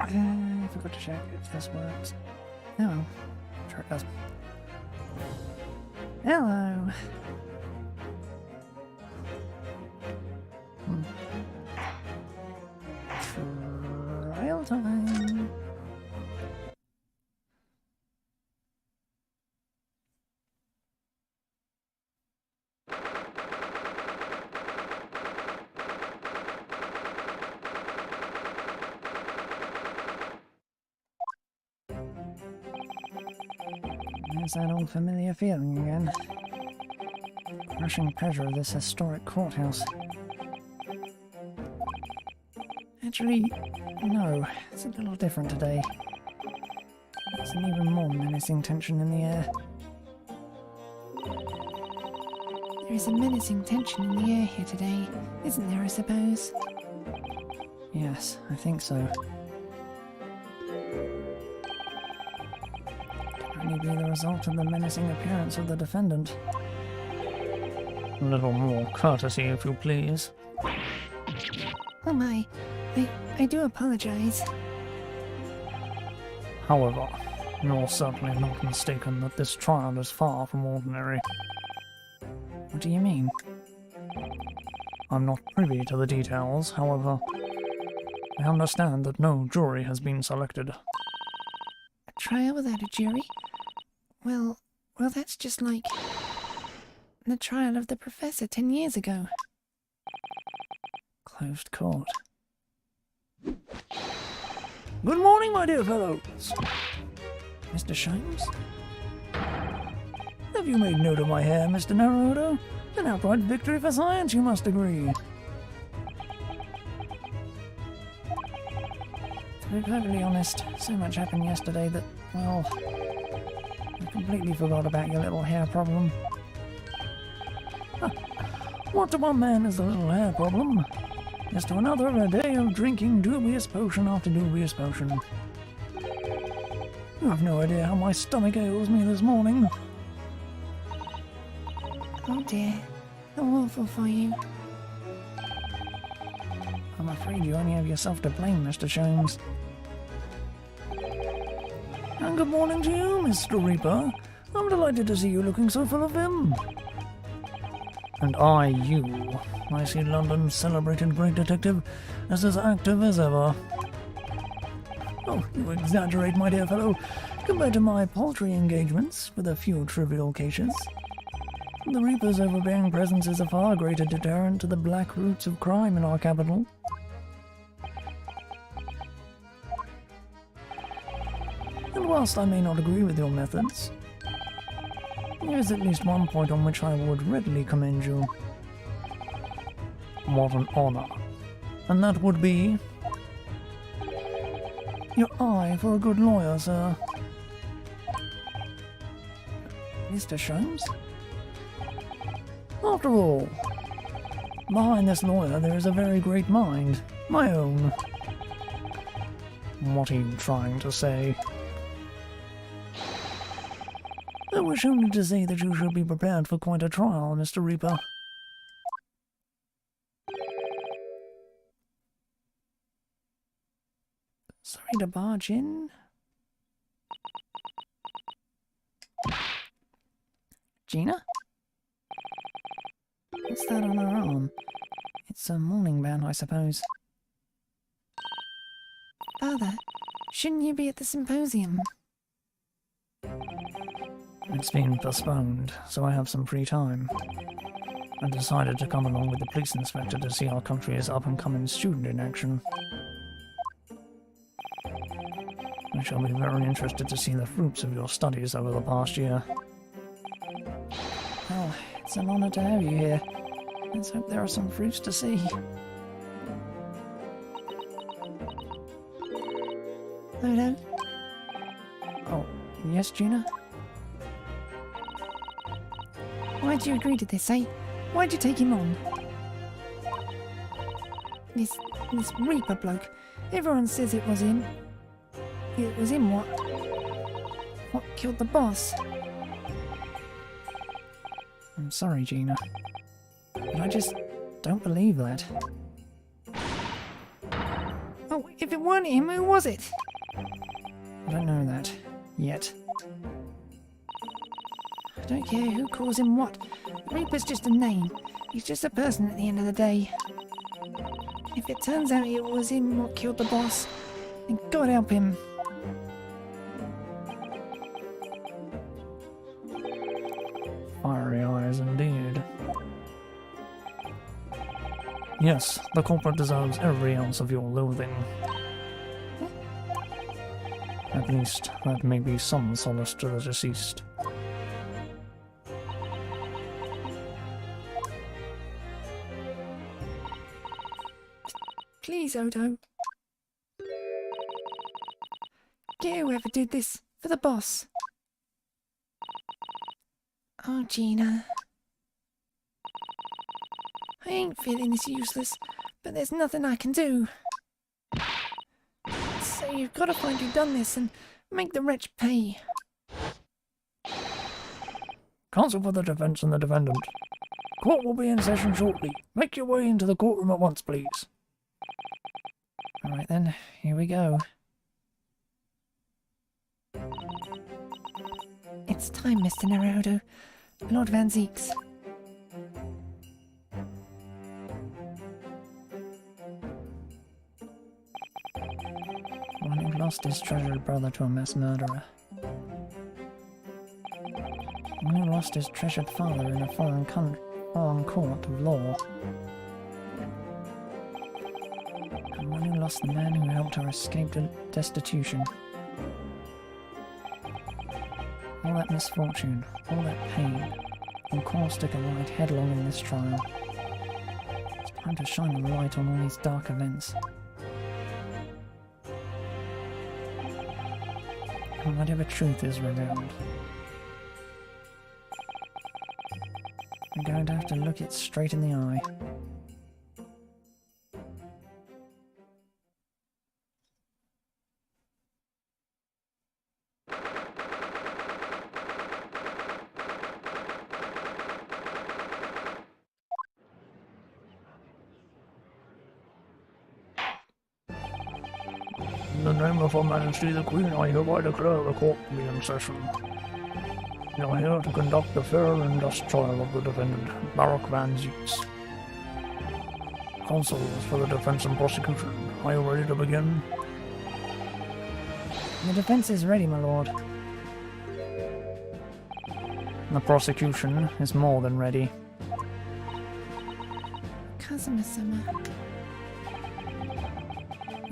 I forgot to check if this works. Oh, well. Sure it does. Hello. Trial time. There's that old familiar feeling again. Crushing pressure of this historic courthouse. Actually, no, it's a little different today. There's an even more menacing tension in the air. There is a menacing tension in the air here today, isn't there, I suppose? Yes, I think so. Could only be the result of the menacing appearance of the defendant. A little more courtesy, if you please. Oh my, I do apologize. However, you're certainly not mistaken that this trial is far from ordinary. What do you mean? I'm not privy to the details, however, I understand that no jury has been selected. A trial without a jury? Well, that's just like the trial of the professor 10 years ago. Closed court. Good morning, my dear fellows. Mr. Sholmes? Have you made note of my hair, Mr. Naruto? An outright victory for science, you must agree. To be perfectly honest, so much happened yesterday that, well, I completely forgot about your little hair problem. What to one man is the little hair problem? As to another, a day of drinking dubious potion after dubious potion. You have no idea how my stomach ails me this morning. Oh dear, how awful for you. I'm afraid you only have yourself to blame, Mr. Sholmes. And good morning to you, Mr. Reaper. I'm delighted to see you looking so full of vim. And I see London's celebrated great detective as active as ever. Oh, you exaggerate, my dear fellow. Compared to my paltry engagements with a few trivial cases, the Reaper's overbearing presence is a far greater deterrent to the black roots of crime in our capital. And whilst I may not agree with your methods, there is at least one point on which I would readily commend you. What an honour. And that would be your eye for a good lawyer, sir. Mr. Sholmes? After all, behind this lawyer there is a very great mind, my own. What are you trying to say? I wish only to say that you should be prepared for quite a trial, Mr. Reaper. Sorry to barge in. Gina? What's that on her arm? It's a mourning band, I suppose. Father, shouldn't you be at the symposium? It's been postponed, so I have some free time. I decided to come along with the police inspector to see our country's up-and-coming student in action. I shall be very interested to see the fruits of your studies over the past year. Well, it's an honour to have you here. Let's hope there are some fruits to see. Hello? Oh, yes, Gina? Why'd you agree to this, eh? Why'd you take him on? This Reaper bloke. Everyone says it was him. It was him what killed the boss. I'm sorry, Gina, but I just don't believe that. Oh, if it weren't him, who was it? I don't know that. Yet. I don't care who calls him what. Reaper's just a name. He's just a person at the end of the day. If it turns out it was him what killed the boss, then God help him. Fiery eyes indeed. Yes, the culprit deserves every ounce of your loathing. At least, that may be some solace to the deceased. Please, Odo. Get whoever did this for the boss. Oh, Gina. I ain't feeling this useless, but there's nothing I can do. So you've got to find who done this and make the wretch pay. Counsel for the defence and the defendant. Court will be in session shortly. Make your way into the courtroom at once, please. Alright then, here we go. It's time, Mr. Naruto. Lord Van Zeeks. One who lost his treasured brother to a mass murderer. One who lost his treasured father in a foreign court of law. And one who lost the man who helped her escape destitution. All that misfortune, all that pain, will caustic a light headlong in this trial. It's time to shine a light on all these dark events. And whatever truth is revealed, we're going to have to look it straight in the eye. In the name of Her Majesty the Queen, I hereby declare the court to be in session. We are here to conduct the fair and just trial of the defendant, Baruch Van Zeeks. Counsels for the defense and prosecution, are you ready to begin? The defense is ready, my lord. The prosecution is more than ready. Kazuma-sama.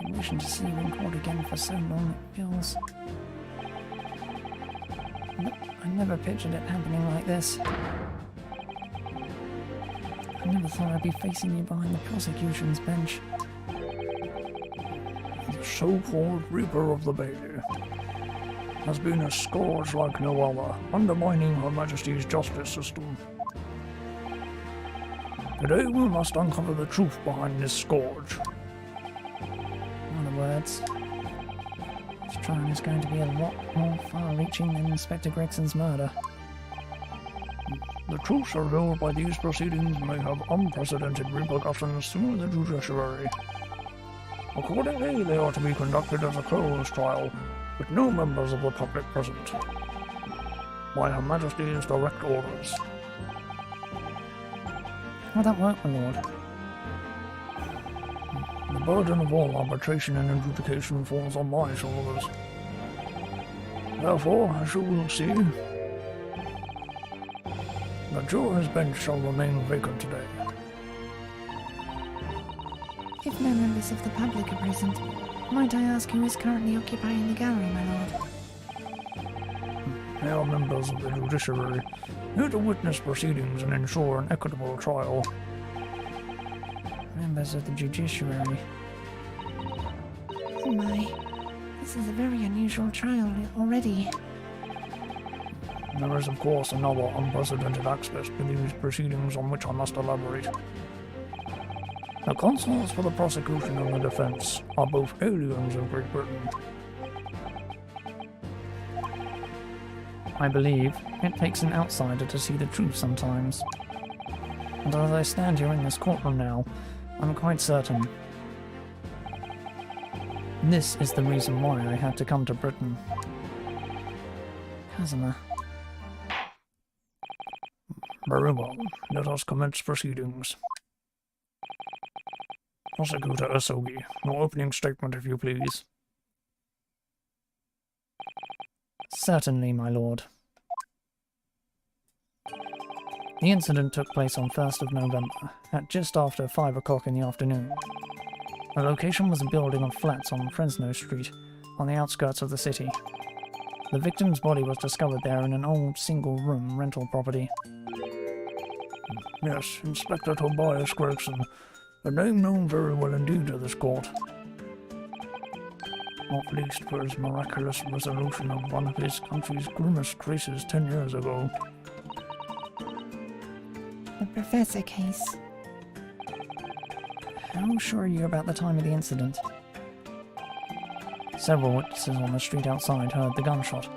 I'm wishing to see you in court again for so long it feels... I never pictured it happening like this. I never thought I'd be facing you behind the prosecution's bench. The so-called Reaper of the Bay has been a scourge like no other, undermining Her Majesty's justice system. Today we must uncover the truth behind this scourge. In other words, this trial is going to be a lot more far-reaching than Inspector Gregson's murder. The truths revealed by these proceedings may have unprecedented repercussions through the judiciary. Accordingly, they are to be conducted as a closed trial, with no members of the public present, by Her Majesty's direct orders. How'd that work, my lord? The burden of all arbitration and adjudication falls on my shoulders. Therefore, as you will see, the jury's bench shall remain vacant today. If no members of the public are present, might I ask who is currently occupying the gallery, my lord? They are members of the judiciary, here to witness proceedings and ensure an equitable trial. Members of the judiciary. Oh my, this is a very unusual trial already. There is of course another unprecedented aspect to these proceedings on which I must elaborate. The counsels for the prosecution and the defence are both aliens in Great Britain. I believe it takes an outsider to see the truth sometimes. And as I stand here in this courtroom now, I'm quite certain This is the reason why I had to come to Britain. Kazuma. Very well. Let us commence proceedings. Prosecutor Asogi, your opening statement, if you please. Certainly, my lord. The incident took place on 1st of November, at just after 5 o'clock in the afternoon. The location was a building of flats on Fresno Street, on the outskirts of the city. The victim's body was discovered there in an old single-room rental property. Yes, Inspector Tobias Gregson, a name known very well indeed to this court. Not least for his miraculous resolution of one of his country's grimmest cases 10 years ago. The Professor case. How sure are you about the time of the incident? Several witnesses on the street outside heard the gunshot,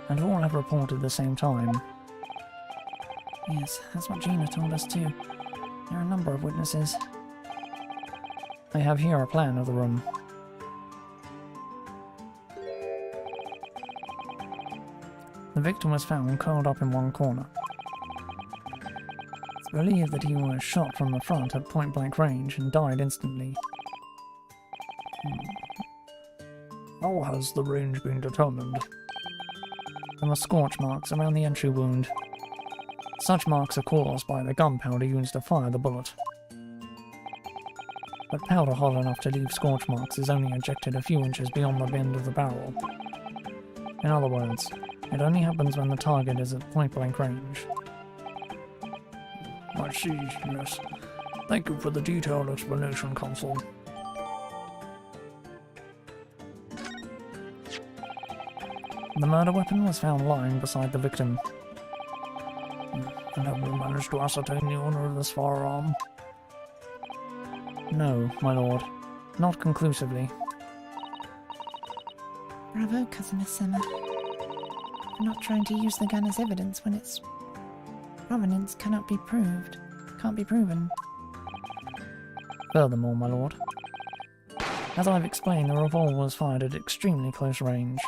and all have reported the same time. Yes, that's what Gina told us too. There are a number of witnesses. I have here a plan of the room. The victim was found curled up in one corner. It's believed that he was shot from the front at point-blank range and died instantly. How has the range been determined? There were scorch marks around the entry wound. Such marks are caused by the gunpowder used to fire the bullet. But powder hot enough to leave scorch marks is only ejected a few inches beyond the bend of the barrel. In other words, it only happens when the target is at point-blank range. I see, yes. Thank you for the detailed explanation, Consul. The murder weapon was found lying beside the victim. And have you managed to ascertain the owner of this firearm? No, my lord. Not conclusively. Bravo, Cousin Asema. For not trying to use the gun as evidence when its provenance cannot be proved. Can't be proven. Furthermore, my lord, as I've explained, the revolver was fired at extremely close range.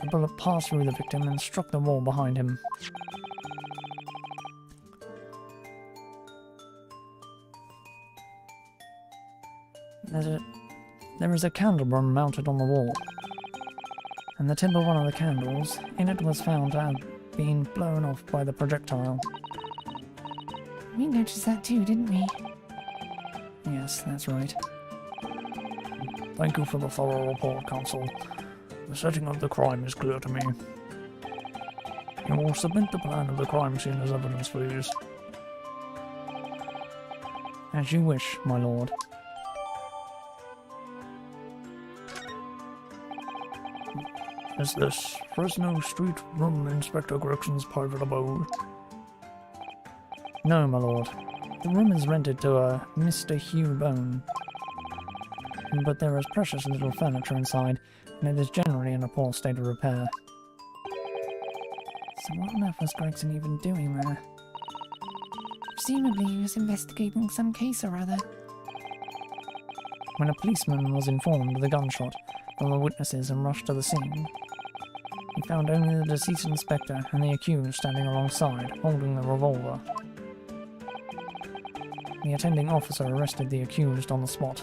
The bullet passed through the victim and struck the wall behind him. There is a candlebrum mounted on the wall, and the tip of one of the candles in it was found to have been blown off by the projectile. We noticed that too, didn't we? Yes, that's right. Thank you for the thorough report, Consul. The setting of the crime is clear to me. You will submit the plan of the crime scene as evidence, please. As you wish, my lord. Is this Fresno Street room Inspector Gregson's private abode? No, my lord. The room is rented to a Mr. Hugh Bone. But there is precious little furniture inside, and it is generally in a poor state of repair. So what on earth was Gregson even doing there? Presumably he was investigating some case or other. When a policeman was informed of the gunshot from the witnesses and rushed to the scene, he found only the deceased inspector and the accused standing alongside, holding the revolver. The attending officer arrested the accused on the spot.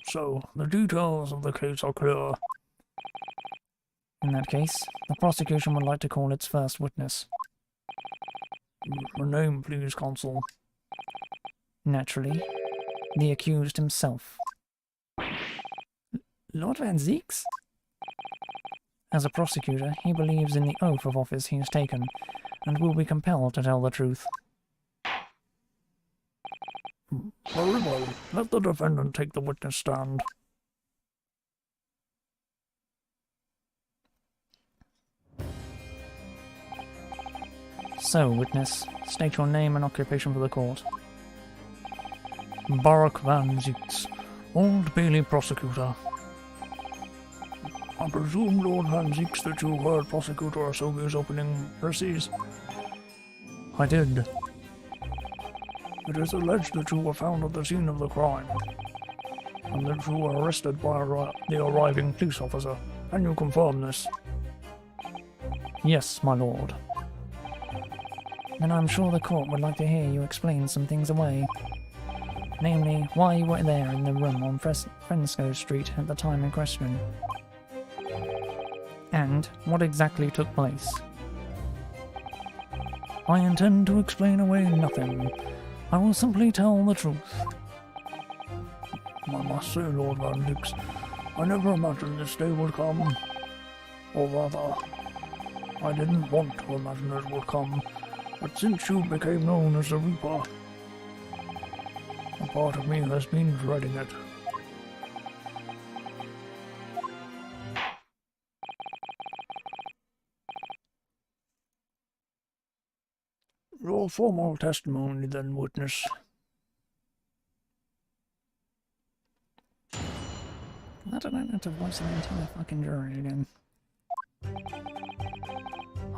So, the details of the case are clear. In that case, the prosecution would like to call its first witness. Your name, please, Consul. Naturally, the accused himself. Lord Van Zieks? As a prosecutor, he believes in the oath of office he has taken, and will be compelled to tell the truth. Very well. Let the defendant take the witness stand. So, witness, state your name and occupation for the court. Barak Van Zieks, Old Bailey Prosecutor. I presume, Lord Van Zieks, that you heard Prosecutor Asogi's opening précis? I did. It is alleged that you were found at the scene of the crime, and that you were arrested by the arriving police officer. Can you confirm this? Yes, my lord. Then I'm sure the court would like to hear you explain some things away. Namely, why you were there in the room on Fresno Street at the time in question. And what exactly took place. I intend to explain away nothing. I will simply tell the truth. I must say, Lord Van Dix, I never imagined this day would come. Or rather, I didn't want to imagine it would come, but since you became known as the Reaper, a part of me has been dreading it. Your formal testimony, then, witness. I don't have to voice an entire fucking jury again.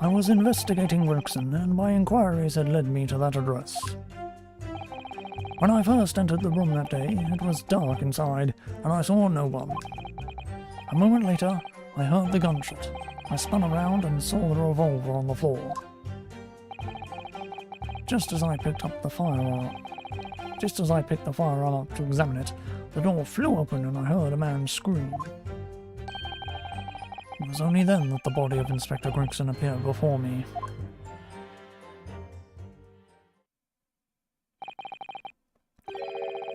I was investigating Gregson, and my inquiries had led me to that address. When I first entered the room that day, it was dark inside, and I saw no one. A moment later, I heard the gunshot. I spun around and saw the revolver on the floor. Just as I picked the firearm up to examine it, the door flew open and I heard a man scream. It was only then that the body of Inspector Gregson appeared before me.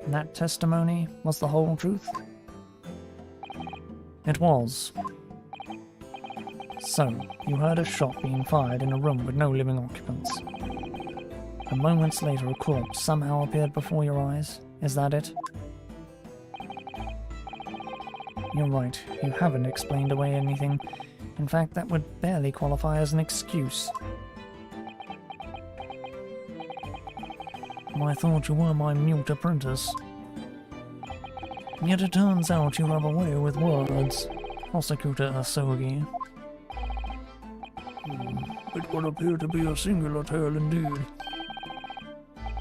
That testimony was the whole truth? It was. So, you heard a shot being fired in a room with no living occupants. And moments later a corpse somehow appeared before your eyes? Is that it? You're right, you haven't explained away anything. In fact, that would barely qualify as an excuse. I thought you were my mute apprentice. Yet it turns out you have a way with words, Prosecutor Asogi. It would appear to be a singular tale indeed.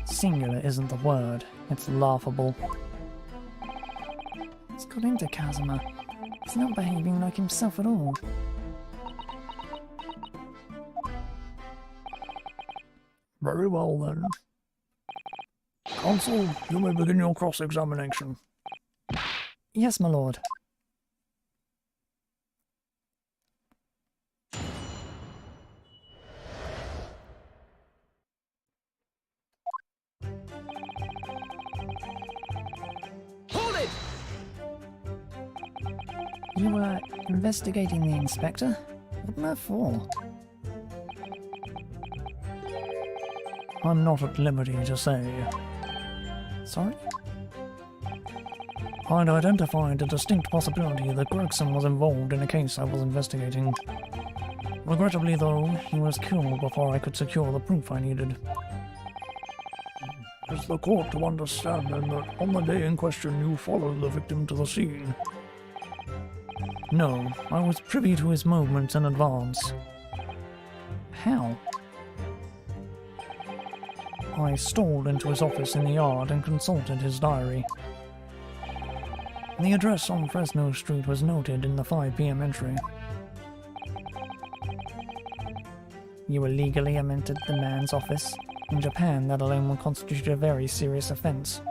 Singular isn't the word, it's laughable. It's got into Kazuma. He's not behaving like himself at all. Very well then. Counsel, you may begin your cross-examination. Yes, my lord. Hold it! You were investigating the inspector? What am I for? I'm not at liberty to say. Sorry? I'd identified a distinct possibility that Gregson was involved in a case I was investigating. Regrettably, though, he was killed before I could secure the proof I needed. Is the court to understand, then, that on the day in question you followed the victim to the scene? No, I was privy to his movements in advance. How? I stole into his office in the yard and consulted his diary. The address on Fresno Street was noted in the 5 p.m. entry. You illegally entered the man's office? In Japan, that alone would constitute a very serious offense.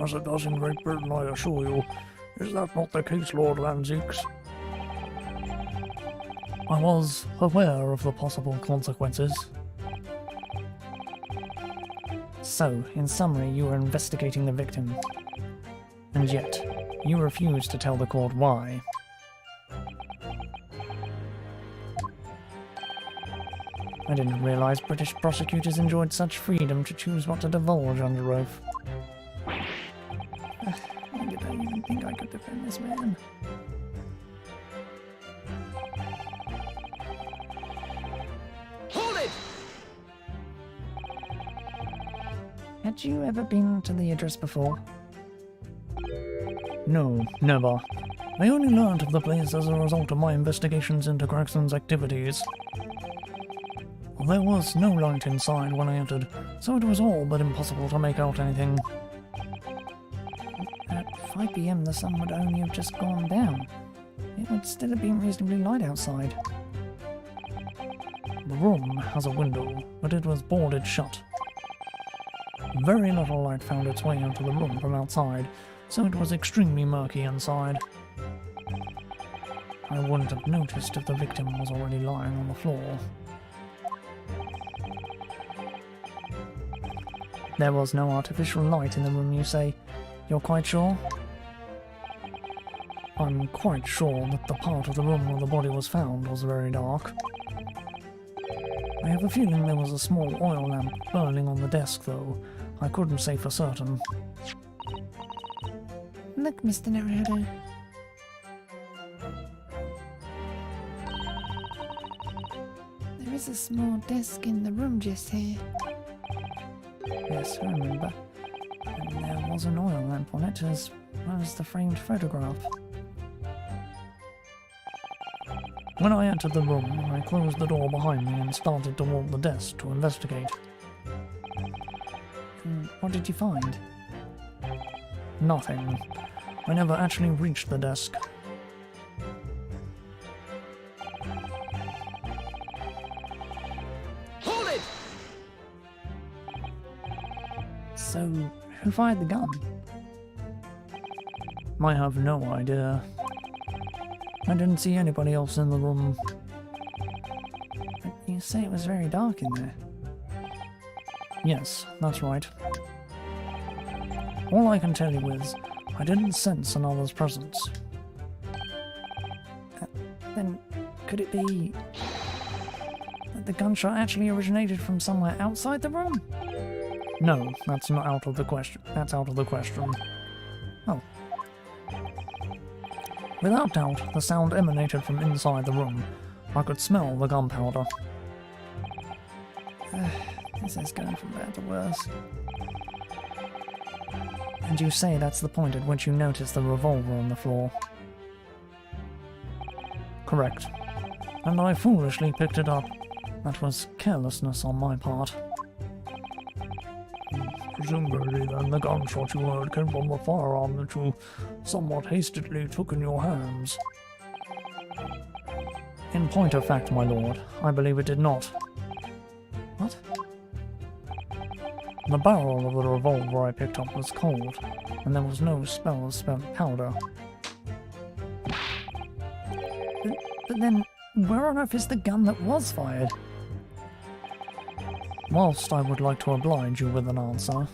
As it does in Great Britain, I assure you. Is that not the case, Lord Van Zieks? I was aware of the possible consequences. So, in summary, you were investigating the victim. And yet, you refused to tell the court why. I didn't realize British prosecutors enjoyed such freedom to choose what to divulge under oath. Why did I even think I could defend this man? Hold it! Had you ever been to the address before? No, never. I only learned of the place as a result of my investigations into Gregson's activities. There was no light inside when I entered, so it was all but impossible to make out anything. At 5 p.m. the sun would only have just gone down. It would still have been reasonably light outside. The room has a window, but it was boarded shut. Very little light found its way into the room from outside, so it was extremely murky inside. I wouldn't have noticed if the victim was already lying on the floor. There was no artificial light in the room, you say? You're quite sure? I'm quite sure that the part of the room where the body was found was very dark. I have a feeling there was a small oil lamp burning on the desk, though. I couldn't say for certain. Look, Mr. Naruto. There is a small desk in the room just here. Yes, I remember. And there was an oil lamp on it, as well as the framed photograph. When I entered the room, I closed the door behind me and started toward the desk to investigate. What did you find? Nothing. I never actually reached the desk. Hold it! So, who fired the gun? I have no idea. I didn't see anybody else in the room. But you say it was very dark in there. Yes, that's right. All I can tell you is, I didn't sense another's presence. Then, could it be that the gunshot actually originated from somewhere outside the room? No, that's not out of the question. That's out of the question. Oh. Without doubt, the sound emanated from inside the room. I could smell the gunpowder. This is going from bad to worse. And you say that's the point at which you noticed the revolver on the floor? Correct. And I foolishly picked it up. That was carelessness on my part. Presumably then the gunshot you heard came from the firearm that you somewhat hastily took in your hands. In point of fact, my lord, I believe it did not. What? The barrel of the revolver I picked up was cold, and there was no smell of spent powder. But then, where on earth is the gun that was fired? Whilst I would like to oblige you with an answer,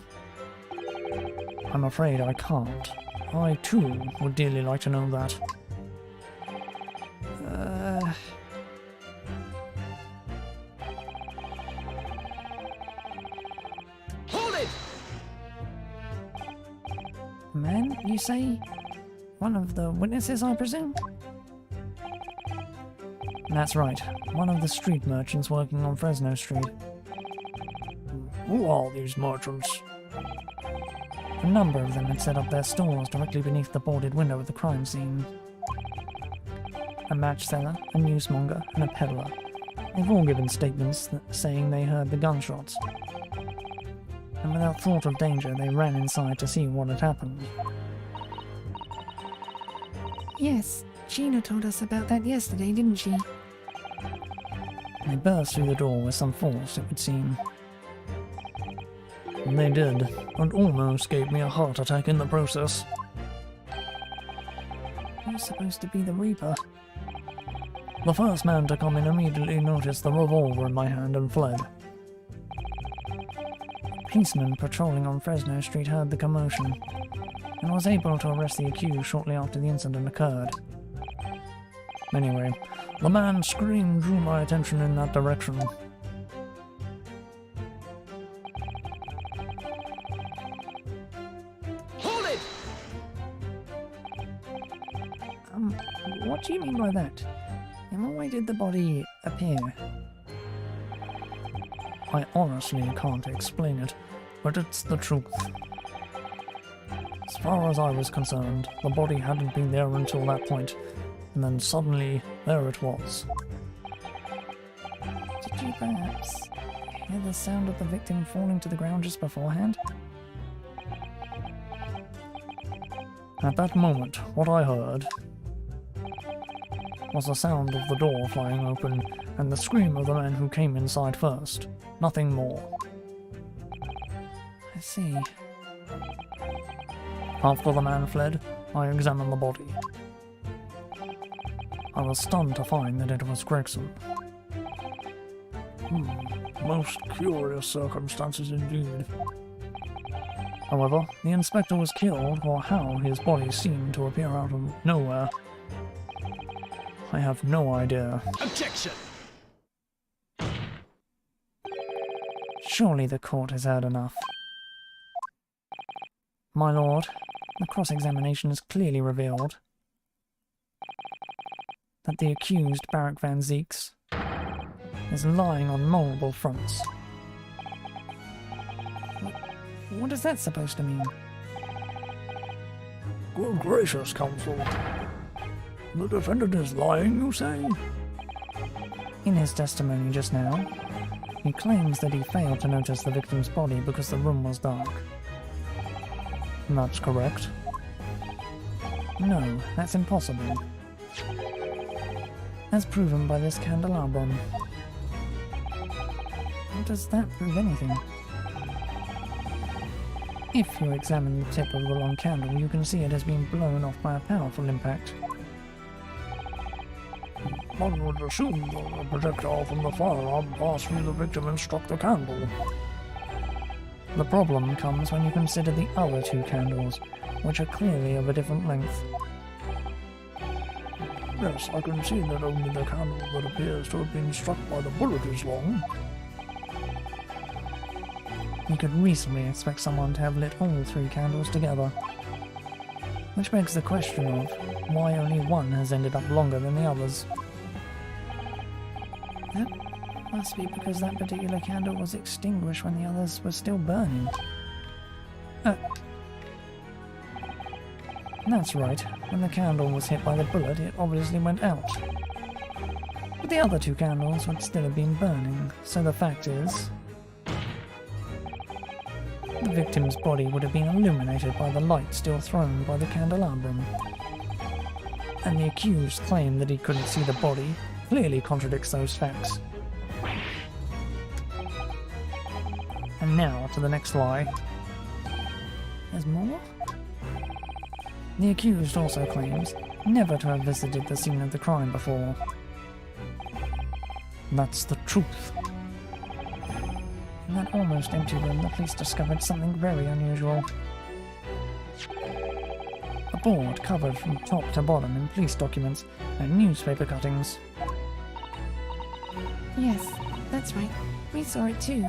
I'm afraid I can't. I, too, would dearly like to know that. Hold it! Man, you say? One of the witnesses, I presume? That's right. One of the street merchants working on Fresno Street. Who are these merchants? A number of them had set up their stores directly beneath the boarded window of the crime scene. A match seller, a newsmonger, and a peddler. They've all given statements saying they heard the gunshots. And without thought of danger, they ran inside to see what had happened. Yes, Gina told us about that yesterday, didn't she? They burst through the door with some force, it would seem. They did, and almost gave me a heart attack in the process. Who's supposed to be the Reaper? The first man to come in immediately noticed the revolver in my hand and fled. A policeman patrolling on Fresno Street heard the commotion, and was able to arrest the accused shortly after the incident occurred. Anyway, the man's scream drew my attention in that direction. What do you mean by that? In what way did the body appear? I honestly can't explain it, but it's the truth. As far as I was concerned, the body hadn't been there until that point, and then suddenly, there it was. Did you you perhaps hear the sound of the victim falling to the ground just beforehand? At that moment, what I heard was the sound of the door flying open and the scream of the man who came inside first. Nothing more. I see. After the man fled, I examined the body. I was stunned to find that it was Gregson. Most curious circumstances indeed. However, the inspector was killed, or how his body seemed to appear out of nowhere, I have no idea. Objection! Surely the court has heard enough. My lord, the cross-examination has clearly revealed that the accused, Barak van Zieks, is lying on multiple fronts. What is that supposed to mean? Good gracious, counsel. The defendant is lying, you say? In his testimony just now, he claims that he failed to notice the victim's body because the room was dark. That's correct. No, that's impossible. As proven by this candelabrum. How does that prove anything? If you examine the tip of the long candle, you can see it has been blown off by a powerful impact. One would assume that a projectile from the firearm passed through the victim and struck the candle. The problem comes when you consider the other two candles, which are clearly of a different length. Yes, I can see that only the candle that appears to have been struck by the bullet is long. You could reasonably expect someone to have lit all three candles together. Which begs the question of why only one has ended up longer than the others. That must be because that particular candle was extinguished when the others were still burning. That's right. When the candle was hit by the bullet, it obviously went out. But the other two candles would still have been burning, so the fact is, the victim's body would have been illuminated by the light still thrown by the candelabrum. And the accused's claim that he couldn't see the body clearly contradicts those facts. And now to the next lie. There's more? The accused also claims never to have visited the scene of the crime before. That's the truth. In that almost empty room, the police discovered something very unusual. A board covered from top to bottom in police documents and newspaper cuttings. Yes, that's right. We saw it too.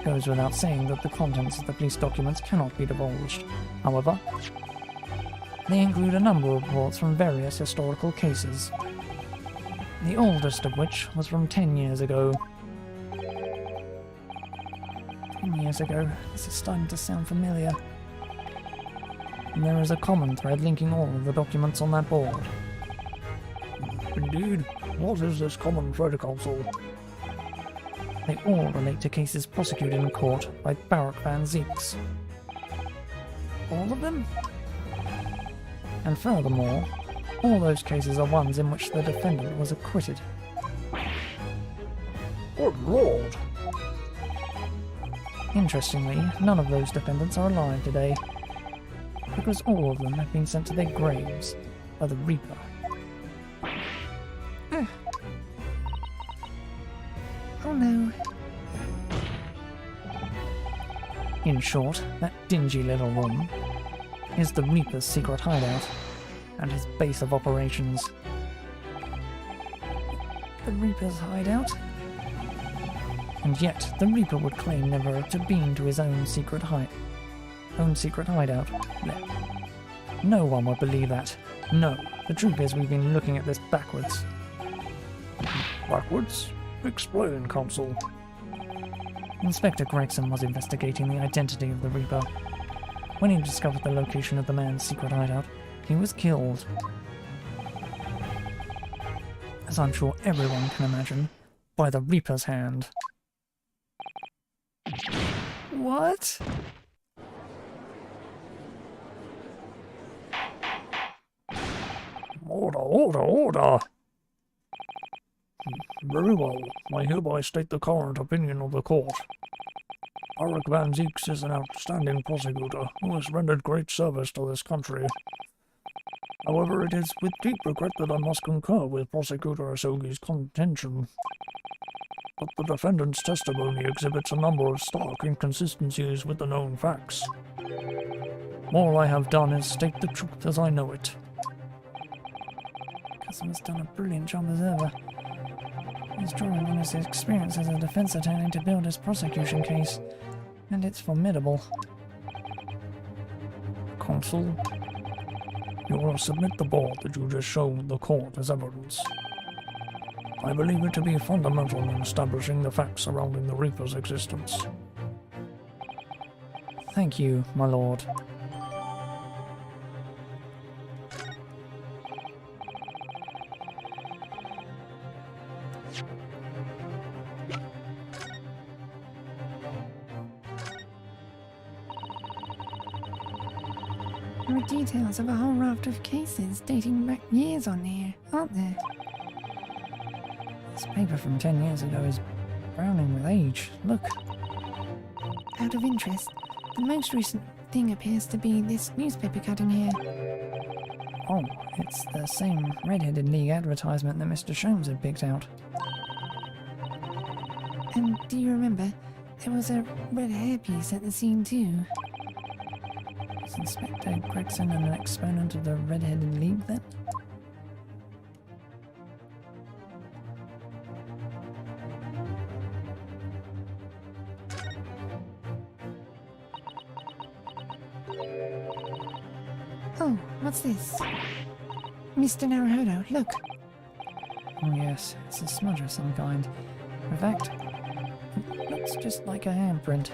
Goes without saying that the contents of the police documents cannot be divulged. However, they include a number of reports from various historical cases, the oldest of which was from 10 years ago. 10 years ago, this is starting to sound familiar. And there is a common thread linking all of the documents on that board. Indeed. What is this common thread, counsel? They all relate to cases prosecuted in court by Barak van Zieks. All of them? And furthermore, all those cases are ones in which the defendant was acquitted. Good Lord! Interestingly, none of those defendants are alive today, because all of them have been sent to their graves by the Reaper. Oh no. In short, that dingy little room is the Reaper's secret hideout and his base of operations. The Reaper's hideout? And yet, the Reaper would claim never to have been to his own secret hideout. No one would believe that. No, the truth is we've been looking at this backwards. Backwards? Explain, counsel. Inspector Gregson was investigating the identity of the Reaper. When he discovered the location of the man's secret hideout, he was killed. As I'm sure everyone can imagine, by the Reaper's hand. What? Order, order, order! Very well. I hereby state the current opinion of the court. Eric Van Zieks is an outstanding prosecutor who has rendered great service to this country. However, it is with deep regret that I must concur with Prosecutor Asogi's contention that the defendant's testimony exhibits a number of stark inconsistencies with the known facts. All I have done is state the truth as I know it. Customer's done a brilliant job as ever. He's drawing on his experience as a defense attorney to build his prosecution case, and it's formidable. Counsel, you will submit the board that you just showed the court as evidence. I believe it to be fundamental in establishing the facts surrounding the Reaper's existence. Thank you, my lord. There are details of a whole raft of cases dating back years on here, aren't there? This paper from 10 years ago is browning with age. Look. Out of interest, the most recent thing appears to be this newspaper cutting here. Oh, it's the same Red-Headed League advertisement that Mr. Sholmes had picked out. And do you remember, there was a red hairpiece at the scene too? Is Inspector Gregson an exponent of the Red-Headed League then? Oh, what's this? Mr. Naruhodo, look. Oh yes, it's a smudge of some kind. In fact, it looks just like a handprint.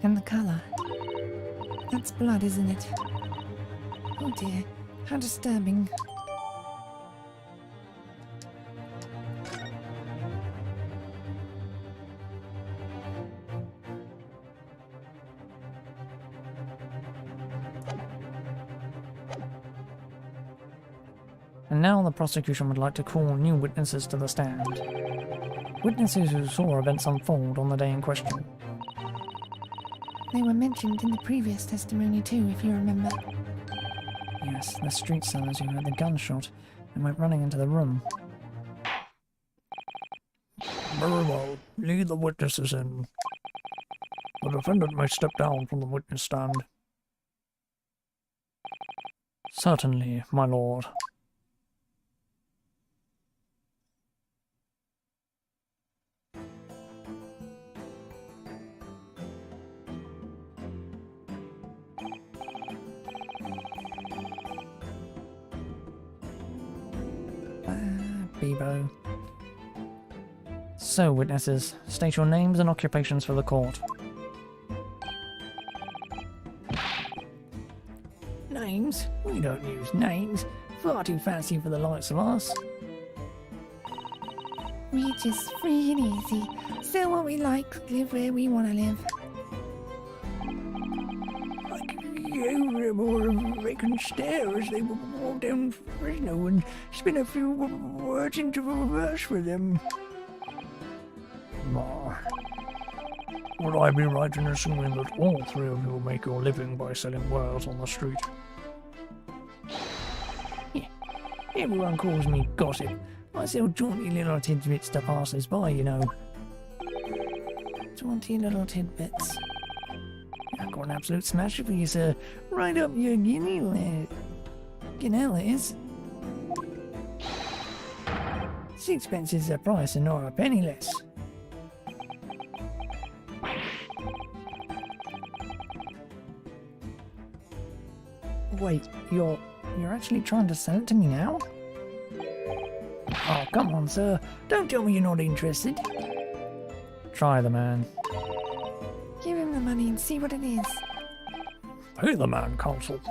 And the colour. That's blood, isn't it? Oh dear, how disturbing. And now the prosecution would like to call new witnesses to the stand. Witnesses who saw events unfold on the day in question. They were mentioned in the previous testimony too, if you remember. Yes, the street sellers who heard the gunshot and went running into the room. Very well. Lead the witnesses in. The defendant may step down from the witness stand. Certainly, my lord. Bebo. So, witnesses, state your names and occupations for the court. Names? We don't use names. Far too fancy for the likes of us. We're just free and easy. Sell what we like, live where we want to live. Gave more of a vacant stare as they walked down Fresno and spin a few words into reverse for them. Would I be right in assuming that all three of you make your living by selling wares on the street? Yeah. Everyone calls me gossip. I sell jaunty little tidbits to passers-by, you know. Jaunty little tidbits. I've got an absolute smasher for you, sir. Right up your guinea there. Guinea is. 6 is the price and not a penny less. Wait, you're actually trying to sell it to me now? Oh, come on, sir. Don't tell me you're not interested. Try the man. Give him the money and see what it is. Pay the man, counsel.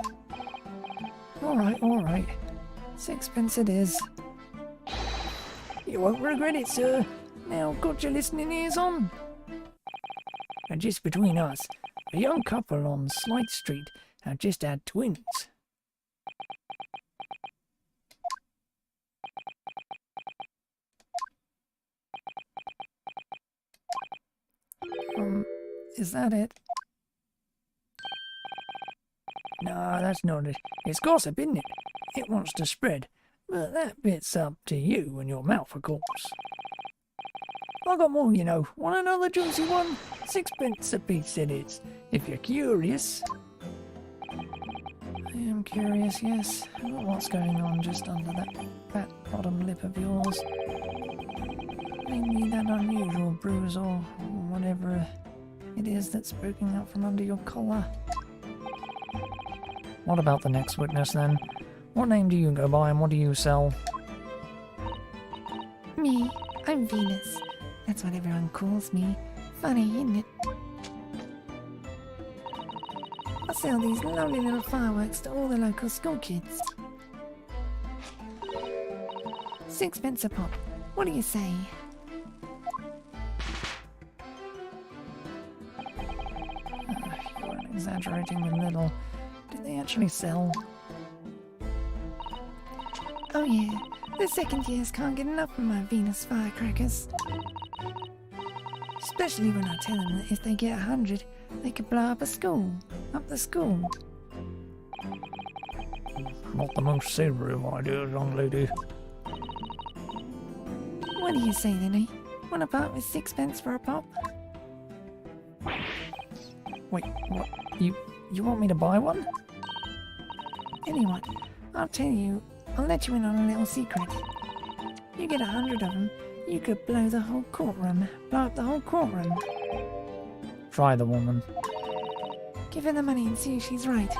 All right. 6 it is. You won't regret it, sir. Now, got your listening ears on? And just between us, a young couple on Slight Street have just had twins. Is that it? No, that's not it. It's gossip, isn't it? It wants to spread. But that bit's up to you and your mouth, of course. I got more, you know. Want another juicy one? 6p a piece it is, if you're curious. I am curious, yes. What's going on just under that fat bottom lip of yours? Maybe that unusual bruise or whatever it is that's poking out from under your collar. What about the next witness then? What name do you go by and what do you sell? Me, I'm Venus. That's what everyone calls me. Funny, isn't it? I sell these lovely little fireworks to all the local school kids. 6p a pop. What do you say? You weren't exaggerating a little. Do they actually sell? Oh yeah, the second years can't get enough of my Venus firecrackers. Especially when I tell them that if they get 100, they could blow up a school. Up the school. Not the most savoury of ideas, young lady. What do you say then, eh? Want to part with 6p for a pop? Wait, what? You want me to buy one? Tell you what, I'll let you in on a little secret. You get 100 of them, you could blow the whole courtroom. Blow up the whole courtroom. Try the woman. Give her the money and see if she's right.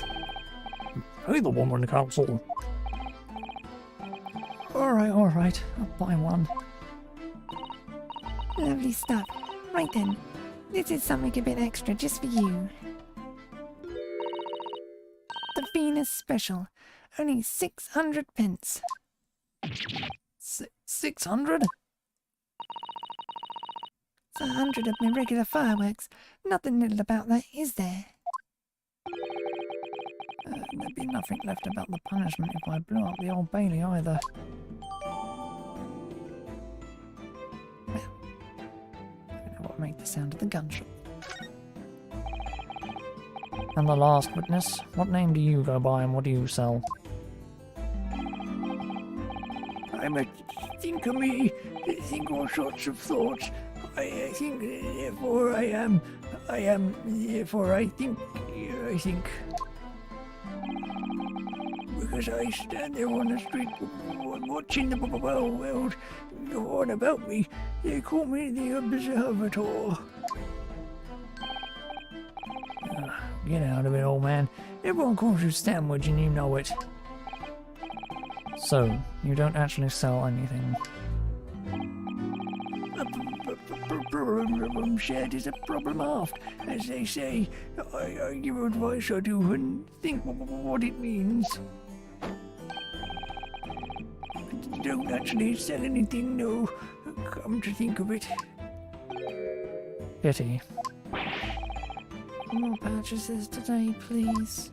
Hey, the woman counsel. Alright, I'll buy one. Lovely stuff. Right then, this is something a bit extra just for you. The Venus Special. Only 600p. 600? It's 100 of my regular fireworks. Nothing little about that, is there? There'd be nothing left about the punishment if I blew up the Old Bailey either. Well, I don't know what made the sound of the gunshot. And the last witness, what name do you go by and what do you sell? I'm a think of me, think all sorts of thoughts. I think, therefore I am, therefore I think. Because I stand there on the street watching the world go on about me, they call me the Observator. Get out of it, old man. Everyone calls you Sandwich and you know it. So, you don't actually sell anything. Problem shared is a problem halved, as they say. I give advice I do and think what it means. I don't actually sell anything, no. Come to think of it. Pity. More purchases today, please.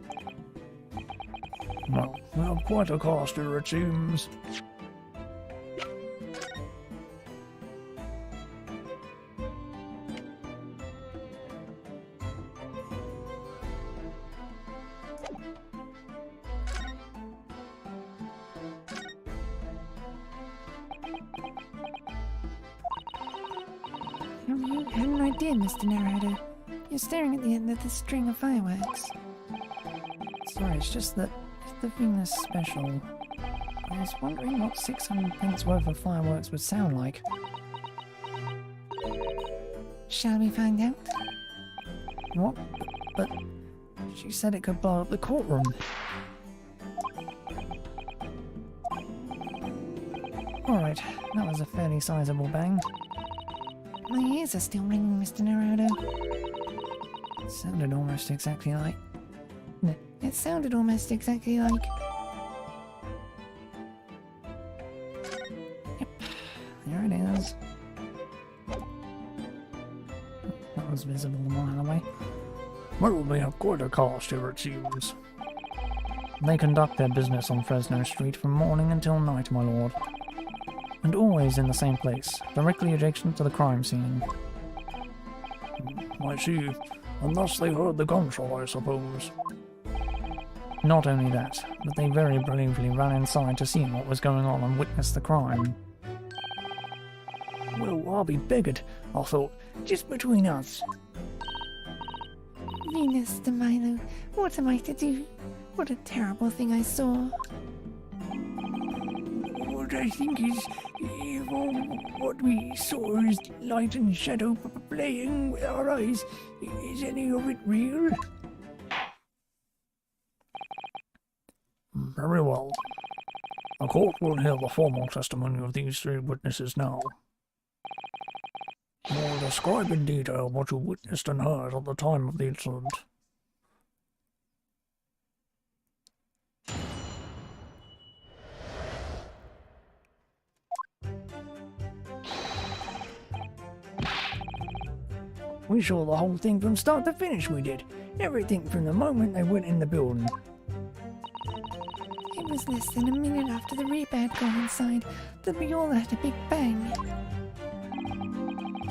Well, quite a caster, it seems. You had an idea, Mr. Naruto. You're staring at the end of this string of fireworks. Sorry, it's just that it's the Venus Special. I was wondering what 600p worth of fireworks would sound like. Shall we find out? What? But she said it could blow up the courtroom. Alright, that was a fairly sizable bang. My ears are still ringing, Mr. Naruto. It sounded almost exactly like... It sounded almost exactly like... Yep, you're There it is. That was visible a mile away. Well, they have quite a cast here, it seems. They conduct their business on Fresno Street from morning until night, my lord. And always in the same place, directly adjacent to the crime scene. I see. And thus they heard the gunshot, I suppose. Not only that, but they very bravely ran inside to see what was going on and witness the crime. Well, I'll be beggared, I thought. Just between us. Venus de Milo, what am I to do? What a terrible thing I saw. What I think is, if all what we saw is light and shadow playing with our eyes, is any of it real? Very well. The court will hear the formal testimony of these three witnesses now. You will describe in detail what you witnessed and heard at the time of the incident. We saw the whole thing from start to finish, we did. Everything from the moment they went in the building. It was less than a minute after the Reaper had gone inside that we all had a big bang.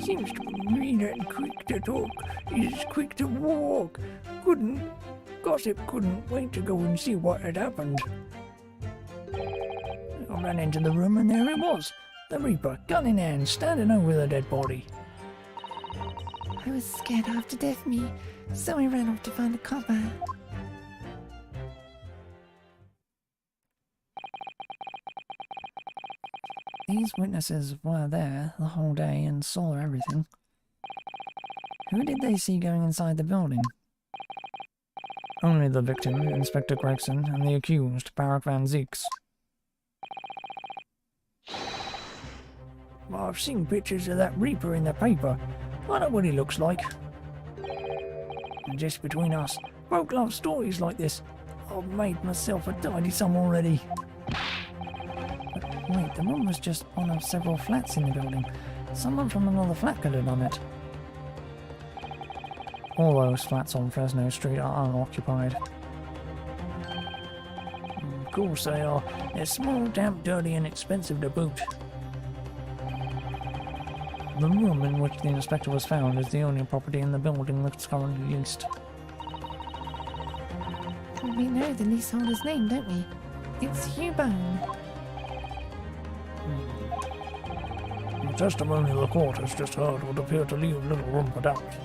Seems to me that quick to talk is quick to walk. Gossip couldn't wait to go and see what had happened. I ran into the room and there it was. The Reaper, gun in hand, standing over the dead body. I was scared half to death, me, so I ran off to find a copper. These witnesses were there the whole day and saw everything. Who did they see going inside the building? Only the victim, Inspector Gregson, and the accused, Barak Van Zeeks. I've seen pictures of that Reaper in the paper. I know what he looks like. And just between us, folk love stories like this. I've made myself a tidy sum already. But wait, the room was just one of several flats in the building. Someone from another flat could have done it. All those flats on Fresno Street are unoccupied. Of course they are. They're small, damp, dirty and expensive to boot. The room in which the inspector was found is the only property in the building that's currently leased. We know the leaseholder's name, don't we? It's Hugh Bone. The testimony the court has just heard would appear to leave little room for doubt.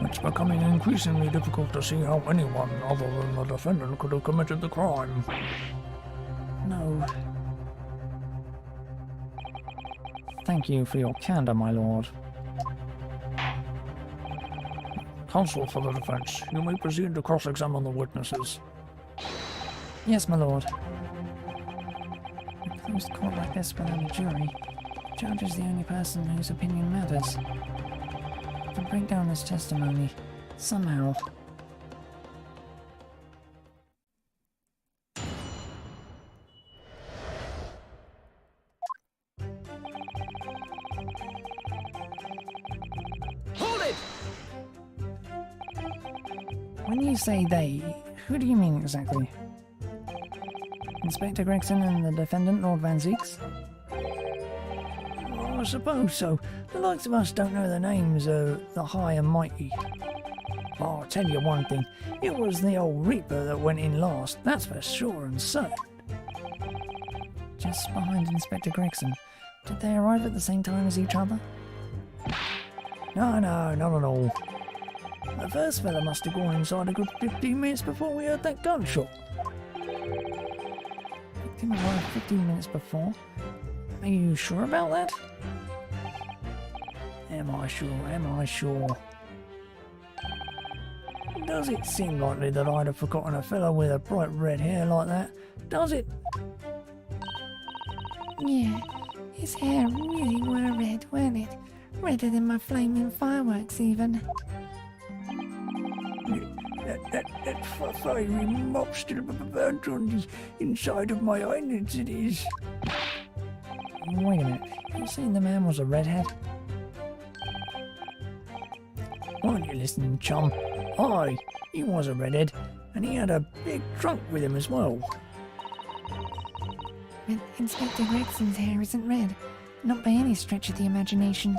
It's becoming increasingly difficult to see how anyone other than the defendant could have committed the crime. No. Thank you for your candor, my lord. Counsel for the defense, you may proceed to cross-examine the witnesses. Yes, my lord. A closed court like this without a jury. The judge is the only person whose opinion matters. To break down this testimony, somehow. When you say they, who do you mean exactly? Inspector Gregson and the defendant, Lord Van Zeeks? I suppose so. The likes of us don't know the names of the high and mighty. I'll tell you one thing. It was the old Reaper that went in last, that's for sure and certain. Just behind Inspector Gregson. Did they arrive at the same time as each other? No, not at all. The first fella must have gone inside a good 15 minutes before we heard that gunshot. Victim arrived 15 minutes before? Are you sure about that? Am I sure? Does it seem likely that I'd have forgotten a fellow with a bright red hair like that? Does it? Yeah, his hair really were red, weren't it? Redder than my flaming fireworks, even. That fiery mop still burnt on the inside of my eyelids, it is. Wait a minute. You saying the man was a redhead? Aren't you listening, chum? Aye, he was a redhead, and he had a big trunk with him as well. But Inspector Gregson's hair isn't red. Not by any stretch of the imagination.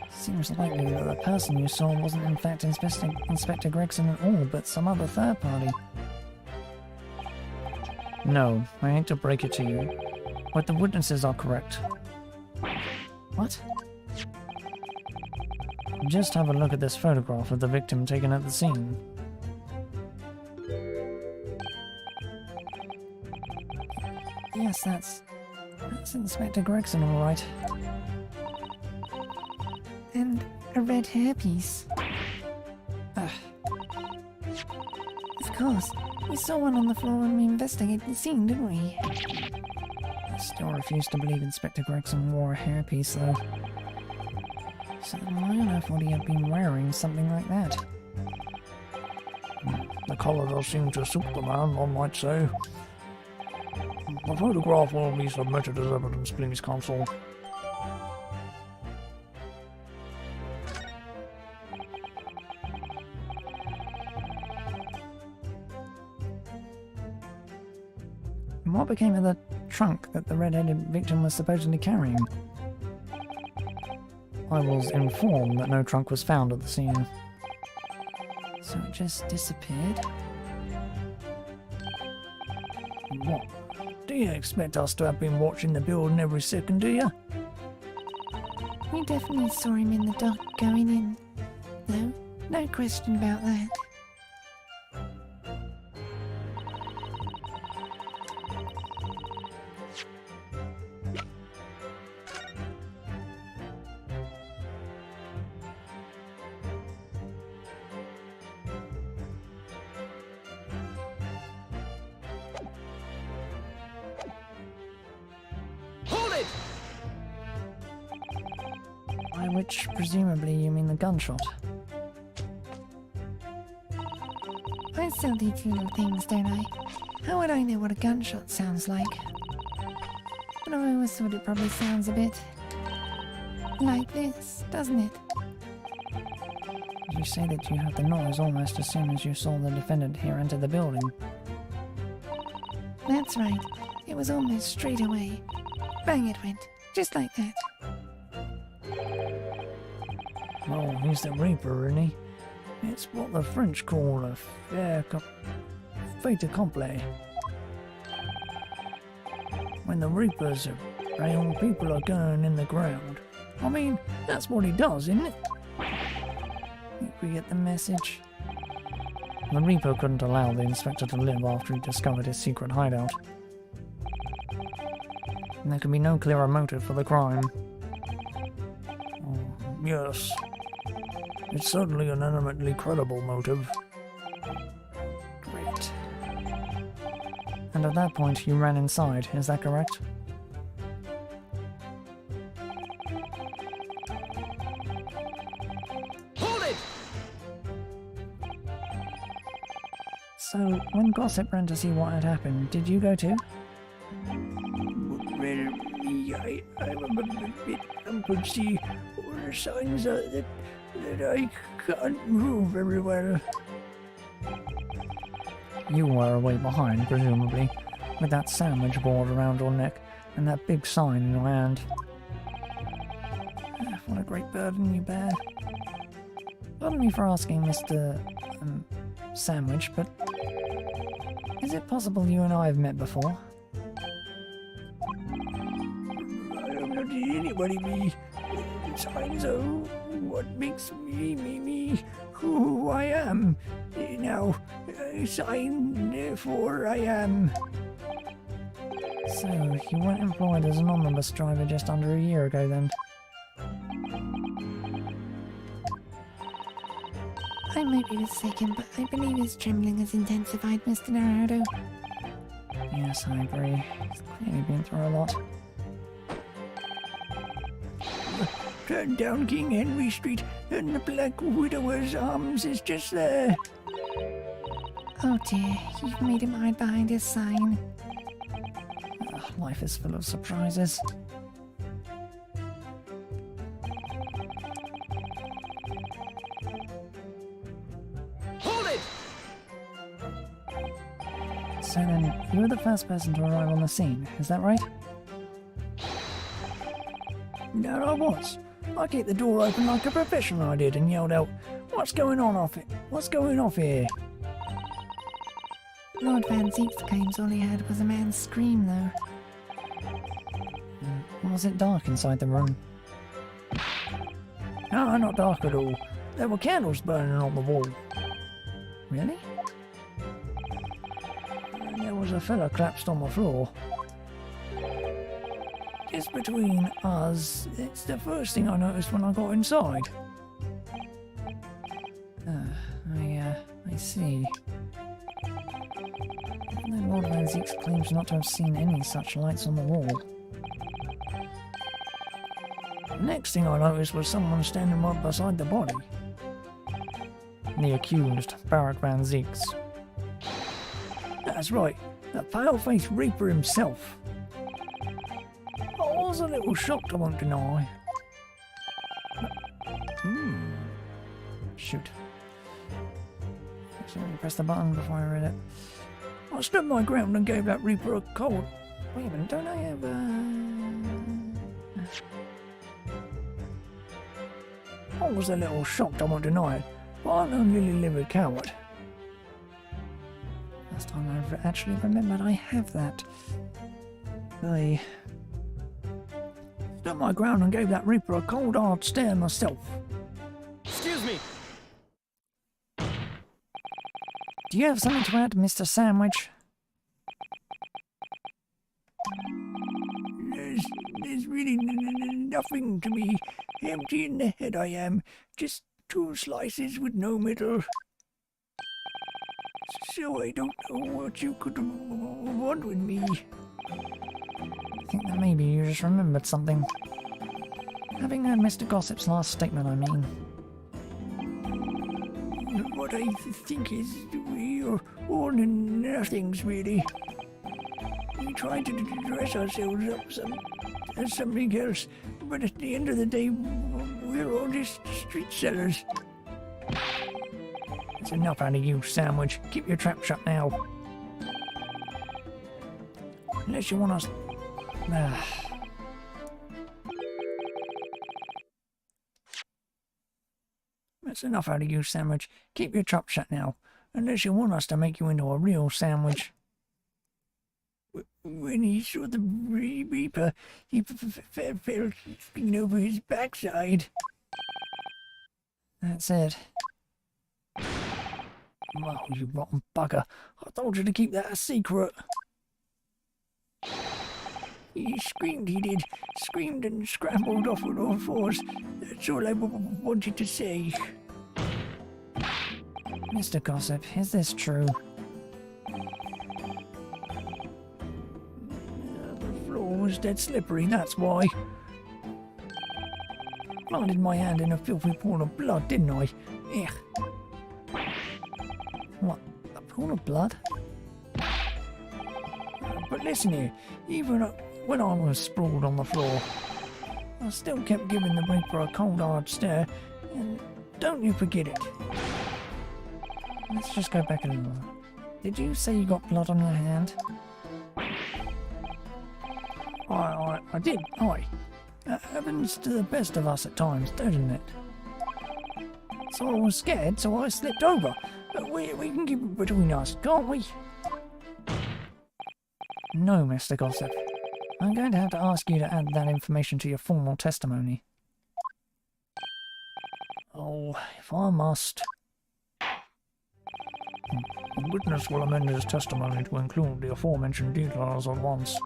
Seems likely that the person you saw wasn't in fact Inspector Gregson at all, but some other third party. No, I hate to break it to you, but the witnesses are correct. What? Just have a look at this photograph of the victim taken at the scene. Yes, that's Inspector Gregson, all right. And a red hairpiece. Ugh. Of course. We saw one on the floor when we investigated the scene, didn't we? I still refuse to believe Inspector Gregson wore a hairpiece, though. So why on earth would he have been wearing something like that? The colour does seem to suit the man, one might say. The photograph will be submitted as evidence, please, Counsel. And what became of the trunk that the red-headed victim was supposedly carrying? I was informed that no trunk was found at the scene. So it just disappeared? What? Do you expect us to have been watching the building every second, do you? We definitely saw him in the dock going in. No question about that. By which, presumably, you mean the gunshot. I sell these little things, don't I? How would I know what a gunshot sounds like? But I always thought it probably sounds a bit like this, doesn't it? You say that you heard the noise almost as soon as you saw the defendant here enter the building. That's right. It was almost straight away. Bang it went, just like that. Oh, he's the Reaper, isn't he? It's what the French call a fait accompli. When the Reapers are around, people are going in the ground. I mean, that's what he does, isn't it? Think we get the message? The Reaper couldn't allow the inspector to live after he discovered his secret hideout. And there could be no clearer motive for the crime. Yes. It's certainly an eminently credible motive. Great. And at that point, you ran inside, is that correct? Hold it! So, when Gossip ran to see what had happened, did you go too? Well, I'm a bit unconscious. All the signs are that I can't move very well. You were away behind, presumably, with that sandwich board around your neck and that big sign in your hand. What a great burden you bear. Pardon me for asking, Mr. Sandwich, but is it possible you and I have met before? I have not seen anybody be signs of what makes me who I am. Now, sign for I am. So, you weren't employed as an omnibus driver just under a year ago then? I might be mistaken, but I believe his trembling has intensified, Mr. Naruto. Yes, I agree. He's clearly been through a lot. Turn down King Henry Street, and the Black Widower's Arms is just there. Oh dear, you've made him hide behind his sign. Life is full of surprises. Hold it! So then, you were the first person to arrive on the scene, is that right? There I was. I kicked the door open like a professional I did and yelled out, "What's going on off it? What's going off here?" Lord Van Zeeks claims all he heard was a man's scream, though. Was it dark inside the room? No, not dark at all. There were candles burning on the wall. Really? And there was a fella collapsed on the floor. Just between us, it's the first thing I noticed when I got inside. I see. Even though Lord Van Zeeks claims not to have seen any such lights on the wall. The next thing I noticed was someone standing right beside the body. The accused, Barak Van Zeeks. That's right, the pale-faced Reaper himself. I was a little shocked, I won't deny. Shoot. Actually, let me press the button before I read it. I stood my ground and gave that Reaper a cold. Wait a minute, don't I have I was a little shocked, I won't deny it, but I'm no lily-livered coward. Last time I actually remembered I have that. I Stood my ground and gave that Reaper a cold, hard stare myself. Excuse me! Do you have something to add, Mr. Sandwich? There's really nothing to me. Empty in the head I am. Just 2 slices with no middle. So I don't know what you could want with me. I think that maybe you just remembered something. Having heard Mr. Gossip's last statement, I mean. What I think is we're all nothings, really. We try to dress ourselves up as something else, but at the end of the day, we're all just street sellers. It's enough out of you, Sandwich. Keep your trap shut now. Unless you want us... That's enough out of you, Sandwich. Keep your trap shut now. Unless you want us to make you into a real sandwich. When he saw the Reaper, he fell over his backside. That's it. Oh, you rotten bugger. I told you to keep that a secret. He screamed, he did. Screamed and scrambled off on all fours. That's all I wanted to say. Mr. Gossip, is this true? The floor was dead slippery, that's why. Planted my hand in a filthy pool of blood, didn't I? Ugh. What? A pool of blood? But listen here, even when I was sprawled on the floor, I still kept giving the Reaper a cold hard stare, and don't you forget it. Let's just go back a little. Did you say you got blood on your hand? I did, aye. That happens to the best of us at times, doesn't it? So I was scared, so I slipped over. We can keep it between us, can't we? No, Mr. Gossip. I'm going to have to ask you to add that information to your formal testimony. Oh, if I must. The witness will amend his testimony to include the aforementioned details at once.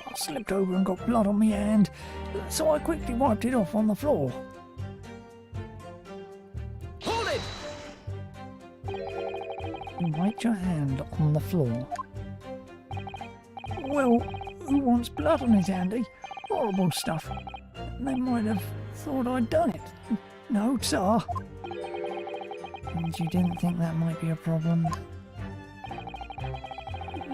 I slipped over and got blood on my hand, so I quickly wiped it off on the floor. Hold it! You wiped your hand on the floor. Well, who wants blood on his hand, eh? Horrible stuff. They might have thought I'd done it. No, sir. And you didn't think that might be a problem?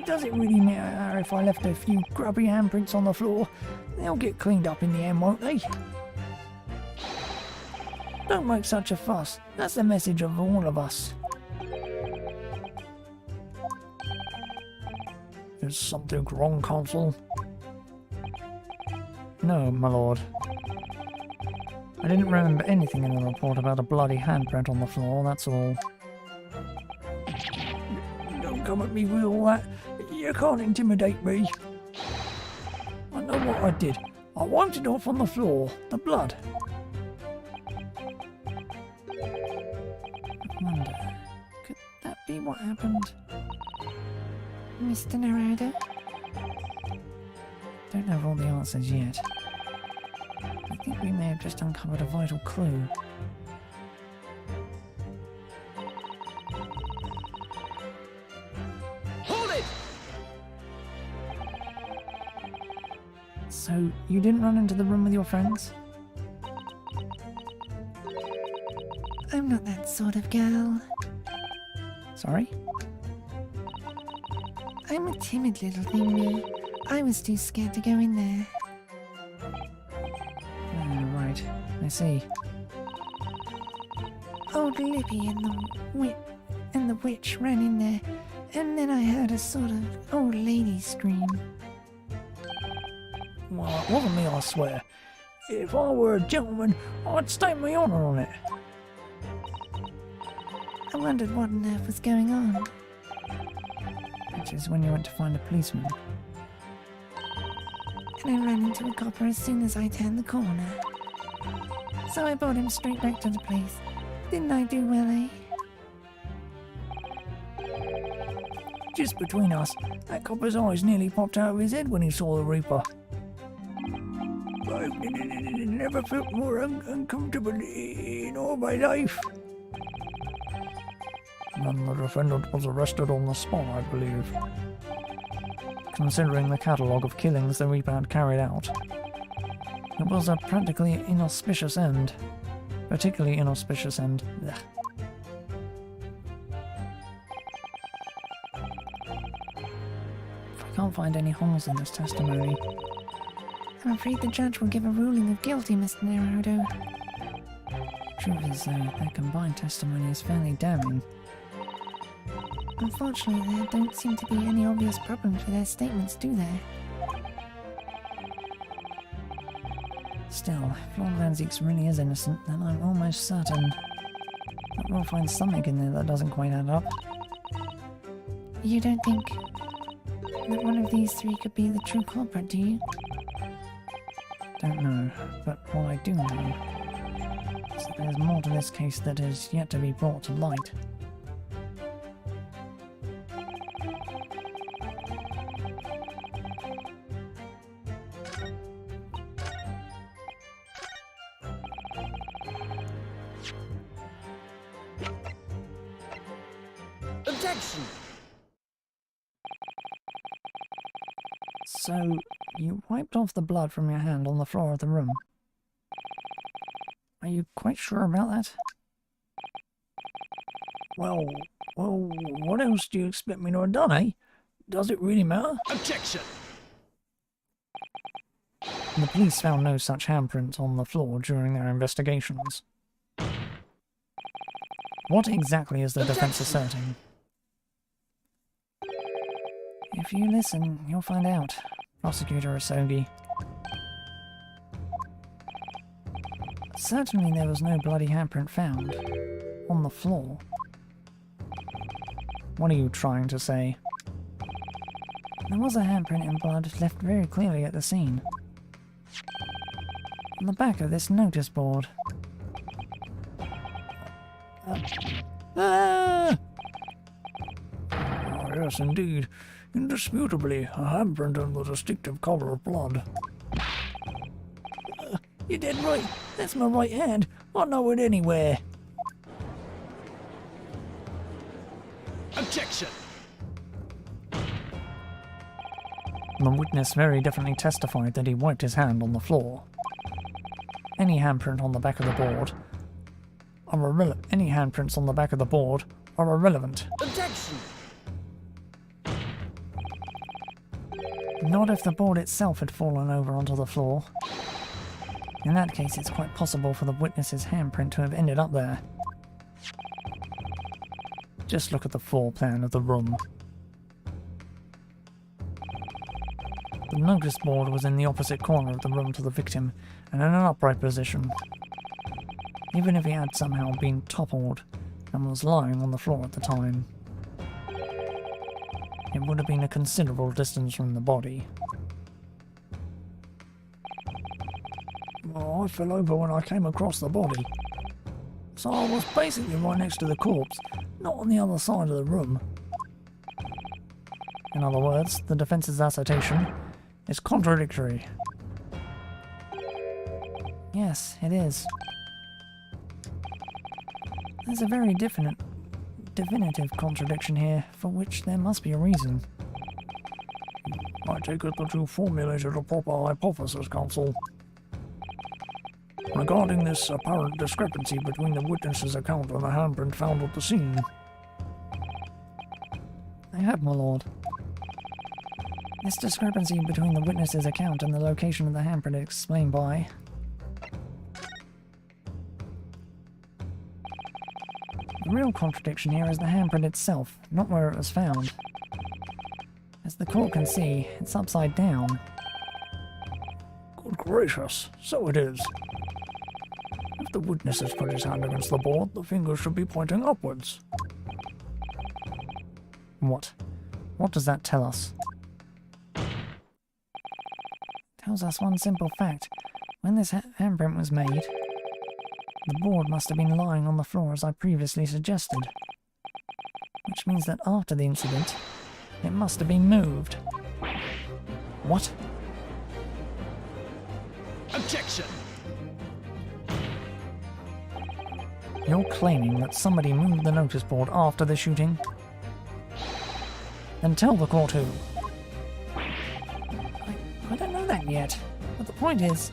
Does it really matter if I left a few grubby handprints on the floor? They'll get cleaned up in the end, won't they? Don't make such a fuss. That's the message of all of us. Is something wrong, Consul? No, my lord. I didn't remember anything in the report about a bloody handprint on the floor, that's all. Don't come at me with all that. You can't intimidate me. I know what I did. I wiped it off on the floor. The blood. I wonder, could that be what happened? Mr. Narada? Don't have all the answers yet. I think we may have just uncovered a vital clue. Hold it! So, you didn't run into the room with your friends? I'm not that sort of girl. Sorry? I'm a timid little thing. I was too scared to go in there. Oh, right. I see. Old Lippy and the witch ran in there, and then I heard a sort of old lady scream. Well, it wasn't me, I swear. If I were a gentleman, I'd stake my honour on it. I wondered what on earth was going on. Which is when you went to find a policeman. And I ran into a copper as soon as I turned the corner. So I brought him straight back to the place. Didn't I do well, eh? Just between us, that copper's eyes nearly popped out of his head when he saw the Reaper. I've never felt more uncomfortable in all my life. And the defendant was arrested on the spot, I believe. Considering the catalogue of killings the Reaper had carried out, it was a practically inauspicious end. Particularly inauspicious end. Ugh. I can't find any holes in this testimony. I'm afraid the judge will give a ruling of guilty, Mr. Naruto. Truth is, though, their combined testimony is fairly damning. Unfortunately, there don't seem to be any obvious problems with their statements, do there? Still, if Lord Van Zeeks really is innocent, then I'm almost certain that we'll find something in there that doesn't quite add up. You don't think that one of these three could be the true culprit, do you? Don't know, but what I do know is that there's more to this case that is yet to be brought to light. Objection! So, you wiped off the blood from your hand on the floor of the room. Are you quite sure about that? Well, what else do you expect me to have done, eh? Does it really matter? Objection! The police found no such handprints on the floor during their investigations. What exactly is the defense asserting? If you listen, you'll find out, Prosecutor Asogi. Certainly there was no bloody handprint found on the floor. What are you trying to say? There was a handprint in blood left very clearly at the scene. On the back of this notice board. Ah! Oh, yes, indeed. Indisputably, a handprint in the distinctive colour of blood. You're dead right. That's my right hand. I know it anywhere. Objection! The witness very definitely testified that he wiped his hand on the floor. Any handprint on the back of the board. Any handprints on the back of the board are irrelevant. Objection! Not if the board itself had fallen over onto the floor. In that case, it's quite possible for the witness's handprint to have ended up there. Just look at the floor plan of the room. The notice board was in the opposite corner of the room to the victim and in an upright position. Even if he had somehow been toppled and was lying on the floor at the time, it would have been a considerable distance from the body. Well, I fell over when I came across the body, so I was basically right next to the corpse, not on the other side of the room. In other words, the defense's assertion is contradictory. Yes, it is. There's a very definitive contradiction here, for which there must be a reason. I take it that you formulated a proper hypothesis, counsel. Regarding this apparent discrepancy between the witness's account and the handprint found at the scene. I have, my lord. This discrepancy between the witness's account and the location of the handprint is explained by... The real contradiction here is the handprint itself, not where it was found. As the court can see, it's upside down. Good gracious, so it is. If the witness has put his hand against the board, the finger should be pointing upwards. What? What does that tell us? Tells us one simple fact. When this handprint was made, the board must have been lying on the floor as I previously suggested. Which means that after the incident, it must have been moved. What? Objection! You're claiming that somebody moved the notice board after the shooting? Then tell the court who. I don't know that yet, but the point is,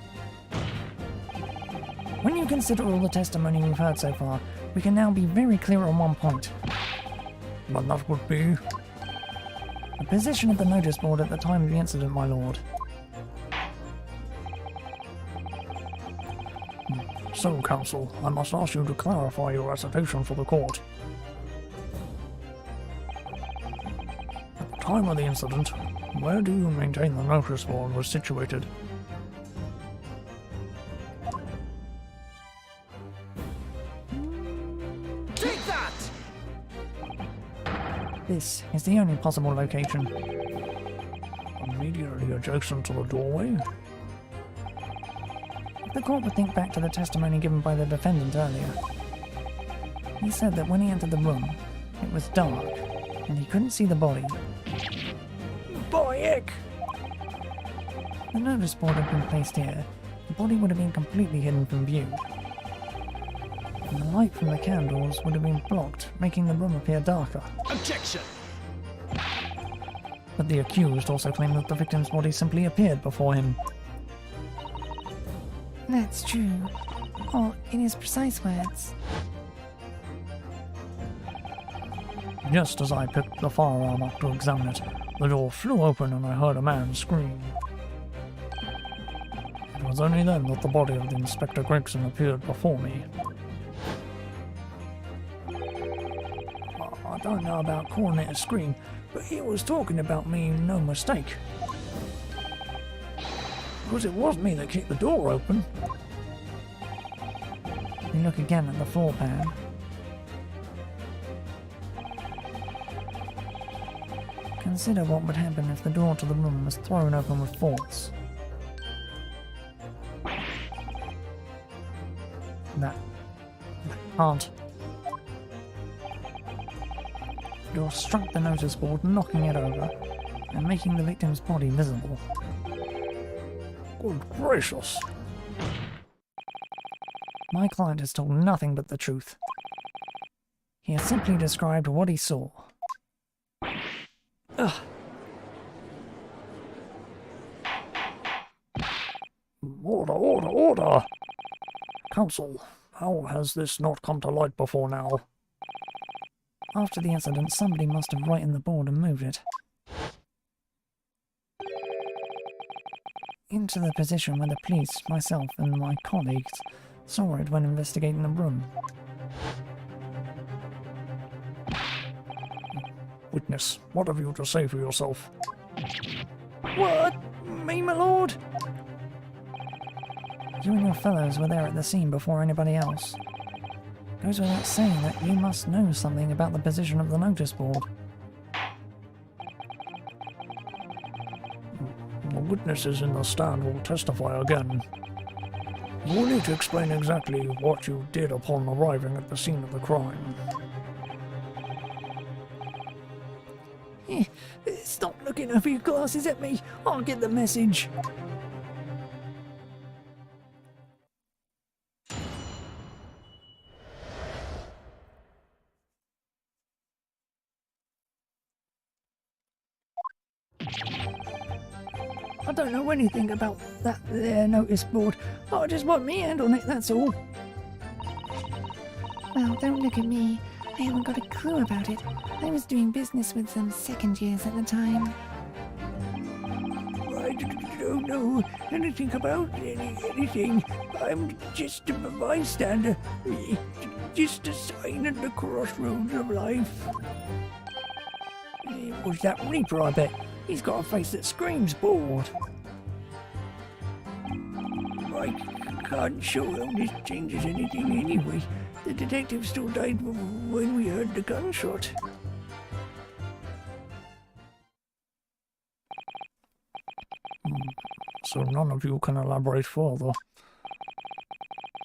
when you consider all the testimony we've heard so far, we can now be very clear on one point. But that would be... The position of the notice board at the time of the incident, my lord. So, counsel, I must ask you to clarify your assertion for the court. At the time of the incident, where do you maintain the notice board was situated? Take that! This is the only possible location. Immediately adjacent to the doorway? The court would think back to the testimony given by the defendant earlier. He said that when he entered the room, it was dark, and he couldn't see the body. By heck! The notice board had been placed here. The body would have been completely hidden from view. And the light from the candles would have been blocked, making the room appear darker. Objection! But the accused also claimed that the victim's body simply appeared before him. That's true. Or, in his precise words, Just as I picked the firearm up to examine it, the door flew open and I heard a man scream. It was only then that the body of the Inspector Gregson appeared before me. I don't know about calling it a scream, but he was talking about me, no mistake. Because it was me that kicked the door open. You look again at the floor plan. Consider what would happen if the door to the room was thrown open with force. That can't. Door struck the notice board, knocking it over, and making the victim's body visible. Good gracious! My client has told nothing but the truth. He has simply described what he saw. Ugh. Order, order, order! Counsel, How has this not come to light before now? After the incident, somebody must have righted the board and moved it into the position where the police, myself, and my colleagues saw it when investigating the room. Witness, what have you to say for yourself? What? Me, my lord? You and your fellows were there at the scene before anybody else. Goes without saying that you must know something about the position of the notice board. The witnesses in the stand will testify again. You will need to explain exactly what you did upon arriving at the scene of the crime. Stop looking over your glasses at me. I'll get the message. I don't know anything about that there notice board. I just want me hand on it, that's all. Well, don't look at me. I haven't got a clue about it. I was doing business with some second years at the time. I don't know anything about anything. I'm just a bystander. Just a sign at the crossroads of life. It was that Reaper, I bet. He's got a face that screams bored. I can't show how this changes anything anyway. The detective still died when we heard the gunshot. So none of you can elaborate further.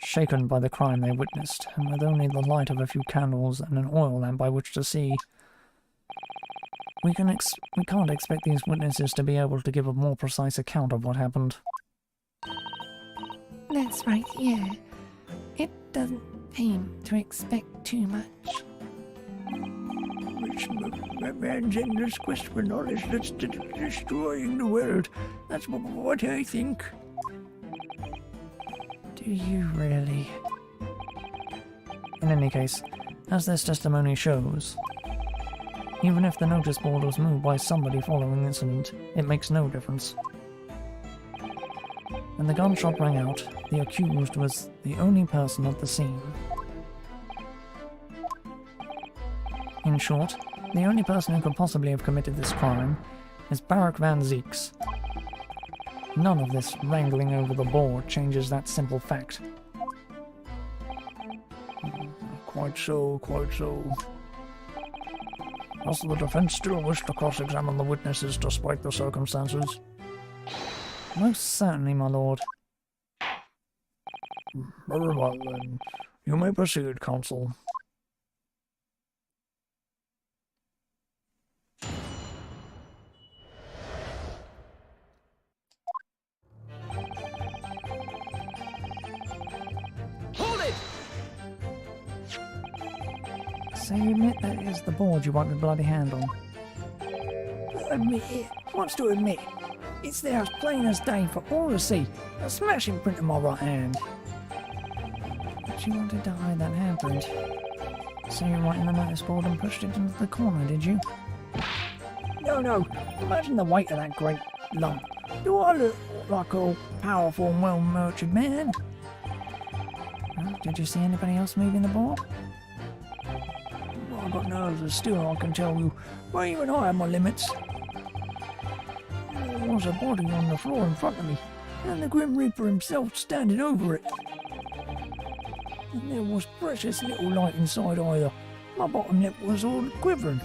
Shaken by the crime they witnessed, and with only the light of a few candles and an oil lamp by which to see, we can't expect these witnesses to be able to give a more precise account of what happened. That's right, yeah. It doesn't aim to expect too much. It's man's endless quest for knowledge that's destroying the world. That's what I think. Do you really? In any case, as this testimony shows, even if the notice board was moved by somebody following the incident, it makes no difference. When the gunshot rang out, the accused was the only person at the scene. In short, the only person who could possibly have committed this crime is Barak Van Zeeks. None of this wrangling over the board changes that simple fact. Quite so, quite so. Does the defense still wish to cross-examine the witnesses despite the circumstances? Most certainly, my lord. Very well, then. You may proceed, counsel. So you admit that it is the board you wiped your bloody hand on? Admit it. Wants to admit. It's there as plain as day for all to see. A smashing print of my right hand. But you wanted to hide that handprint. So you wrote in the notice board and pushed it into the corner, did you? No. Imagine the weight of that great lump. Do I look like a powerful and well-nurtured man? Well, did you see anybody else moving the board? Well, I've got nerves of steel, I can tell you. But even I have my limits. There was a body on the floor in front of me, and the Grim Reaper himself standing over it. And there was precious little light inside either. My bottom lip was all quivering.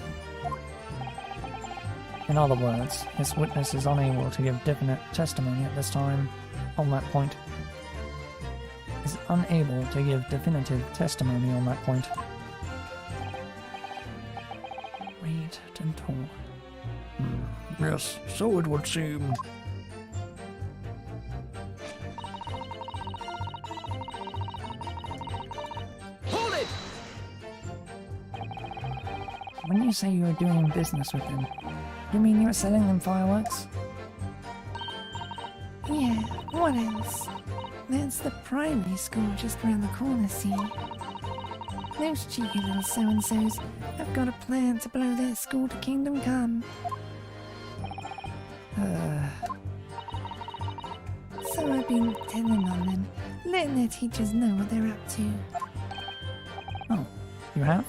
In other words, this witness is unable to give definite testimony at this time on that point. Is unable to give definitive testimony on that point. Read and talk. Yes, so it would seem. Hold it! When you say you were doing business with them, you mean you were selling them fireworks? Yeah, what else? That's the primary school just around the corner, see? Those cheeky little so-and-sos have got a plan to blow their school to kingdom come. So I've been telling on them, letting their teachers know what they're up to. Oh, you have?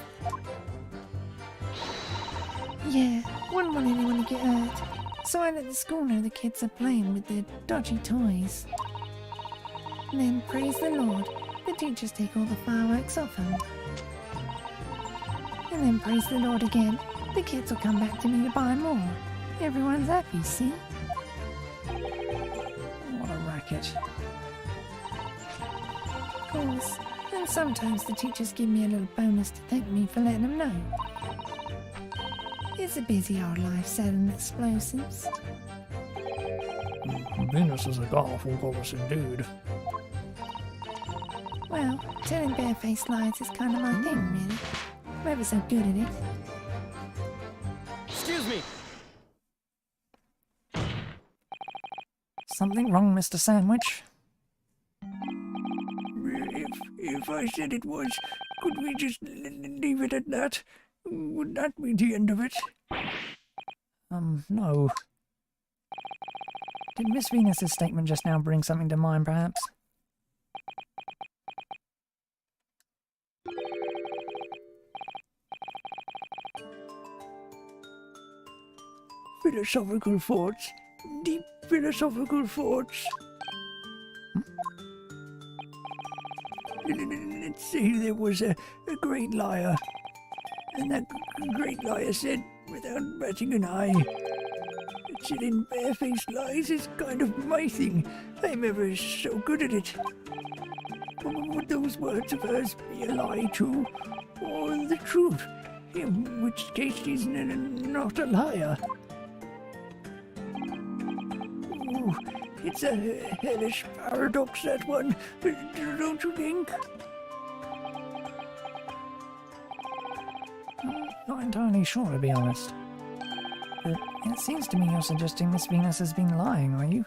Yeah, wouldn't want anyone to get hurt. So I let the school know the kids are playing with their dodgy toys. And then, praise the Lord, the teachers take all the fireworks off them. And then, praise the Lord again, the kids will come back to me to buy more. Everyone's happy, see? What a racket. Of course. And sometimes the teachers give me a little bonus to thank me for letting them know. It's a busy old life selling explosives. Venus is a powerful goddess indeed. Well, telling barefaced lies is kind of my thing, really. I'm ever so good at it. Excuse me! Something wrong, Mr. Sandwich? If I said it was, could we just leave it at that? Would that be the end of it? No. Did Miss Venus's statement just now bring something to mind, perhaps? Philosophical thoughts. Deep philosophical thoughts. Let's say there was a great liar. And that great liar said, without batting an eye, telling barefaced lies is kind of my thing. I'm ever so good at it. Would those words of hers be a lie too? Or the truth? In which case she's not a liar. Ooh, it's a hellish paradox, that one, don't you think? Not entirely sure, to be honest. But it seems to me you're suggesting Miss Venus has been lying, are you?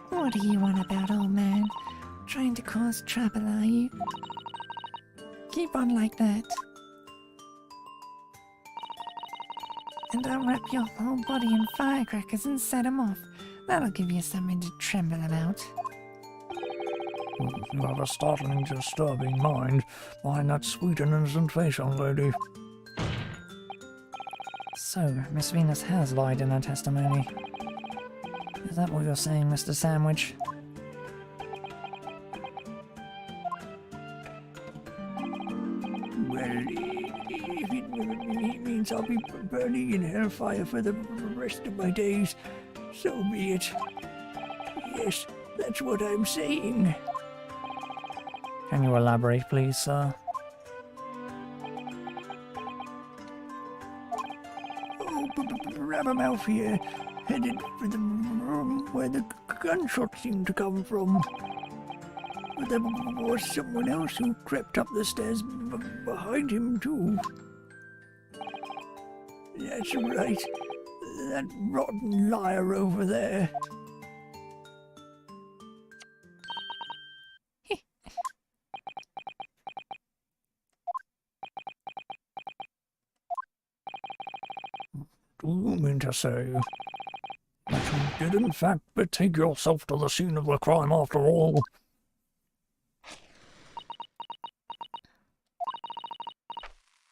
What are you on about, old man? Trying to cause trouble, are you? Keep on like that. And I'll wrap your whole body in firecrackers and set 'em off. That'll give you something to tremble about. You have a startling, disturbing mind behind that sweet and innocent face, young lady. So, Miss Venus has lied in her testimony. Is that what you're saying, Mr. Sandwich? Well, if it means I'll be burning in hellfire for the rest of my days, so be it. Yes, that's what I'm saying. Can you elaborate, please, sir? Oh, Rabbermouth here, headed for the room where the gunshots seemed to come from. But there was someone else who crept up the stairs behind him, too. That's right, that rotten liar over there. Do you mean to say that you did in fact betake yourself to the scene of the crime after all?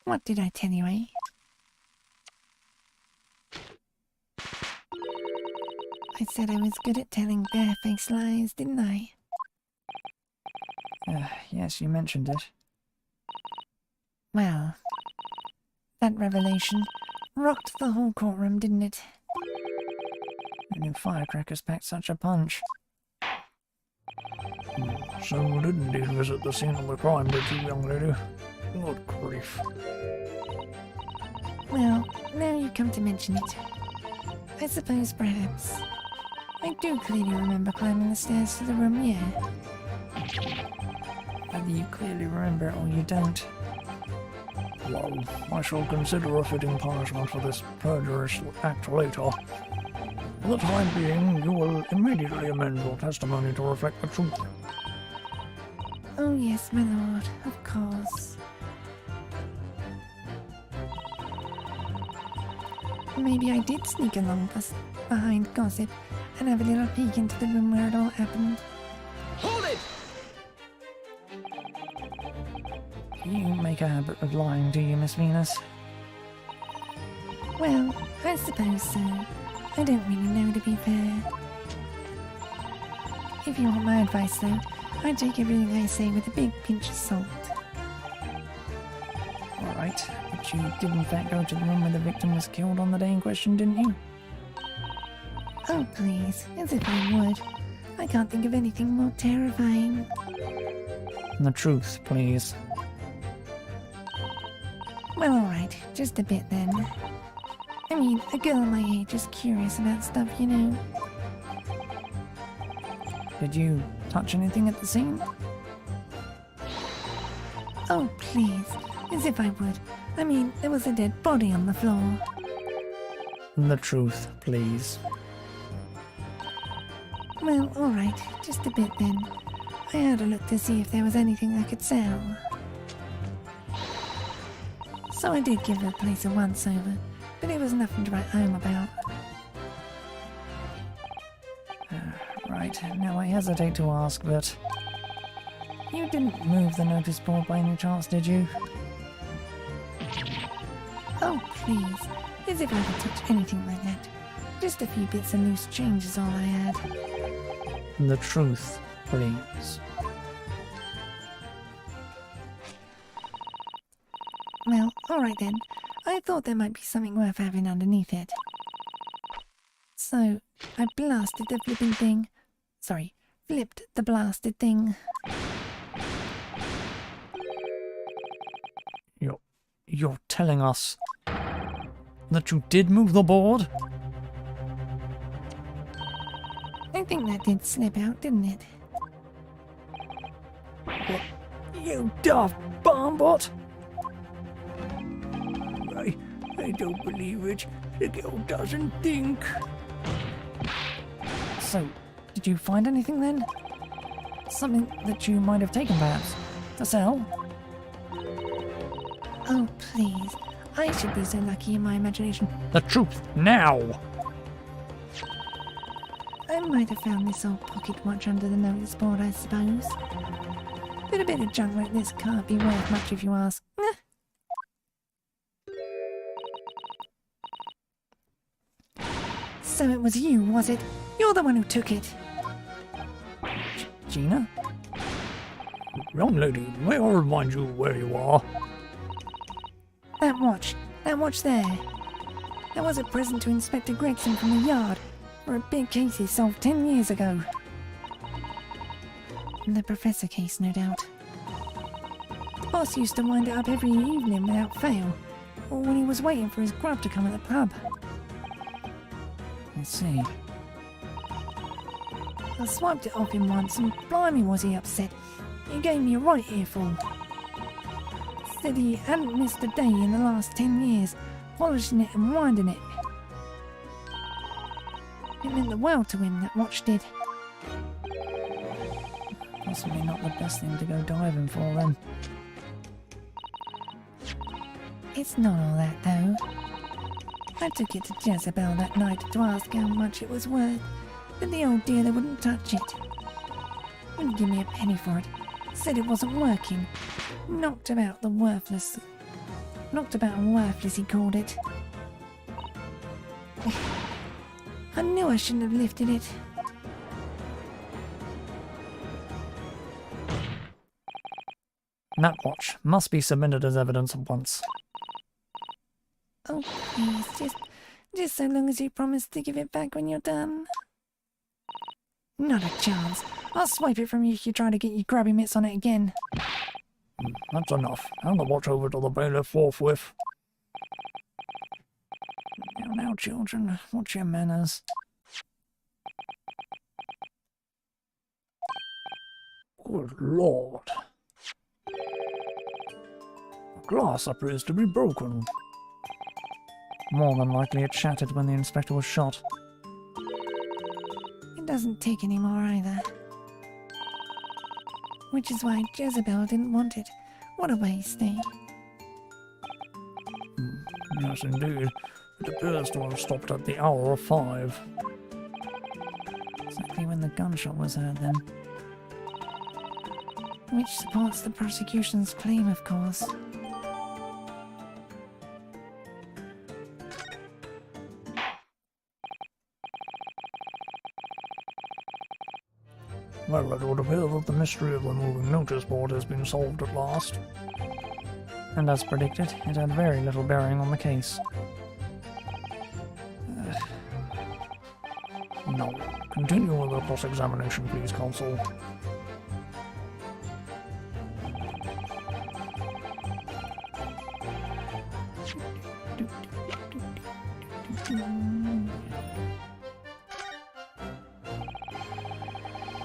What did I tell you, eh? I said I was good at telling barefaced lies, didn't I? Yes, you mentioned it. Well, that revelation rocked the whole courtroom, didn't it? Who knew firecrackers packed such a punch? So you did indeed visit the scene of the crime, did you, young lady? Good grief. Well, now you come to mention it. I suppose perhaps. I do clearly remember climbing the stairs to the room, yeah. Whether you clearly remember it or you don't. well. I shall consider a fitting punishment for this perjurious act later. For the time being, you will immediately amend your testimony to reflect the truth. Oh yes, my lord, of course. Maybe I did sneak along behind gossip and have a little peek into the room where it all happened. Hold it! You make a habit of lying, do you, Miss Venus? Well, I suppose so. I don't really know, to be fair. If you want my advice, though, I take everything I say with a big pinch of salt. Alright, but you did in fact go to the room where the victim was killed on the day in question, didn't you? Oh, please, as if I would. I can't think of anything more terrifying. The truth, please. Well, alright, just a bit then. I mean, a girl my age is curious about stuff, you know. Did you touch anything at the scene? Oh, please, as if I would. I mean, there was a dead body on the floor. The truth, please. Well, alright, just a bit then. I had a look to see if there was anything I could sell. So I did give the place a once-over, but it was nothing to write home about. Right, now I hesitate to ask, but... You didn't move the notice board by any chance, did you? Oh, please, as if I would touch anything like that. Just a few bits of loose change is all I had. The truth, please. Well, alright then. I thought there might be something worth having underneath it. So, I blasted the flipping thing. Sorry, flipped the blasted thing. You're telling us that you did move the board? I think that did slip out, didn't it? You daft bombot! I don't believe it. The girl doesn't think. So, did you find anything then? Something that you might have taken, perhaps, to sell? Oh, please. I should be so lucky in my imagination. The truth, now! I might have found this old pocket watch under the notice board, I suppose. But a bit of junk like this can't be worth much if you ask. So it was you, was it? You're the one who took it. Gina? Young lady, may I remind you where you are? That watch there. That was a present to Inspector Gregson from the yard for a big case he solved 10 years ago. The Professor case, no doubt. The boss used to wind it up every evening without fail, or when he was waiting for his grub to come at the pub. I see. I swiped it off him once, and blimey was he upset. He gave me a right earful. Said he hadn't missed a day in the last 10 years, polishing it and winding it. It meant the world to him, that watch did. Possibly not the best thing to go diving for, then. It's not all that, though. I took it to Jezebel that night to ask how much it was worth, but the old dealer wouldn't touch it. Wouldn't give me a penny for it. Said it wasn't working. Knocked about and worthless, he called it. I knew I shouldn't have lifted it. That watch must be submitted as evidence at once. Oh, please, just so long as you promise to give it back when you're done. Not a chance. I'll swipe it from you if you try to get your grubby mitts on it again. That's enough. Hand the watch over to the bailiff forthwith. Now, children, watch your manners. Good Lord. glass appears to be broken. More than likely it shattered when the inspector was shot. It doesn't tick anymore either. Which is why Jezebel didn't want it. What a waste, eh? Yes, indeed. It appears to have stopped at the hour of 5. Exactly when the gunshot was heard then. Which supports the prosecution's claim, of course. Well, it would appear that the mystery of the moving notice board has been solved at last. And as predicted, it had very little bearing on the case. Now, continue with the cross-examination, please, counsel.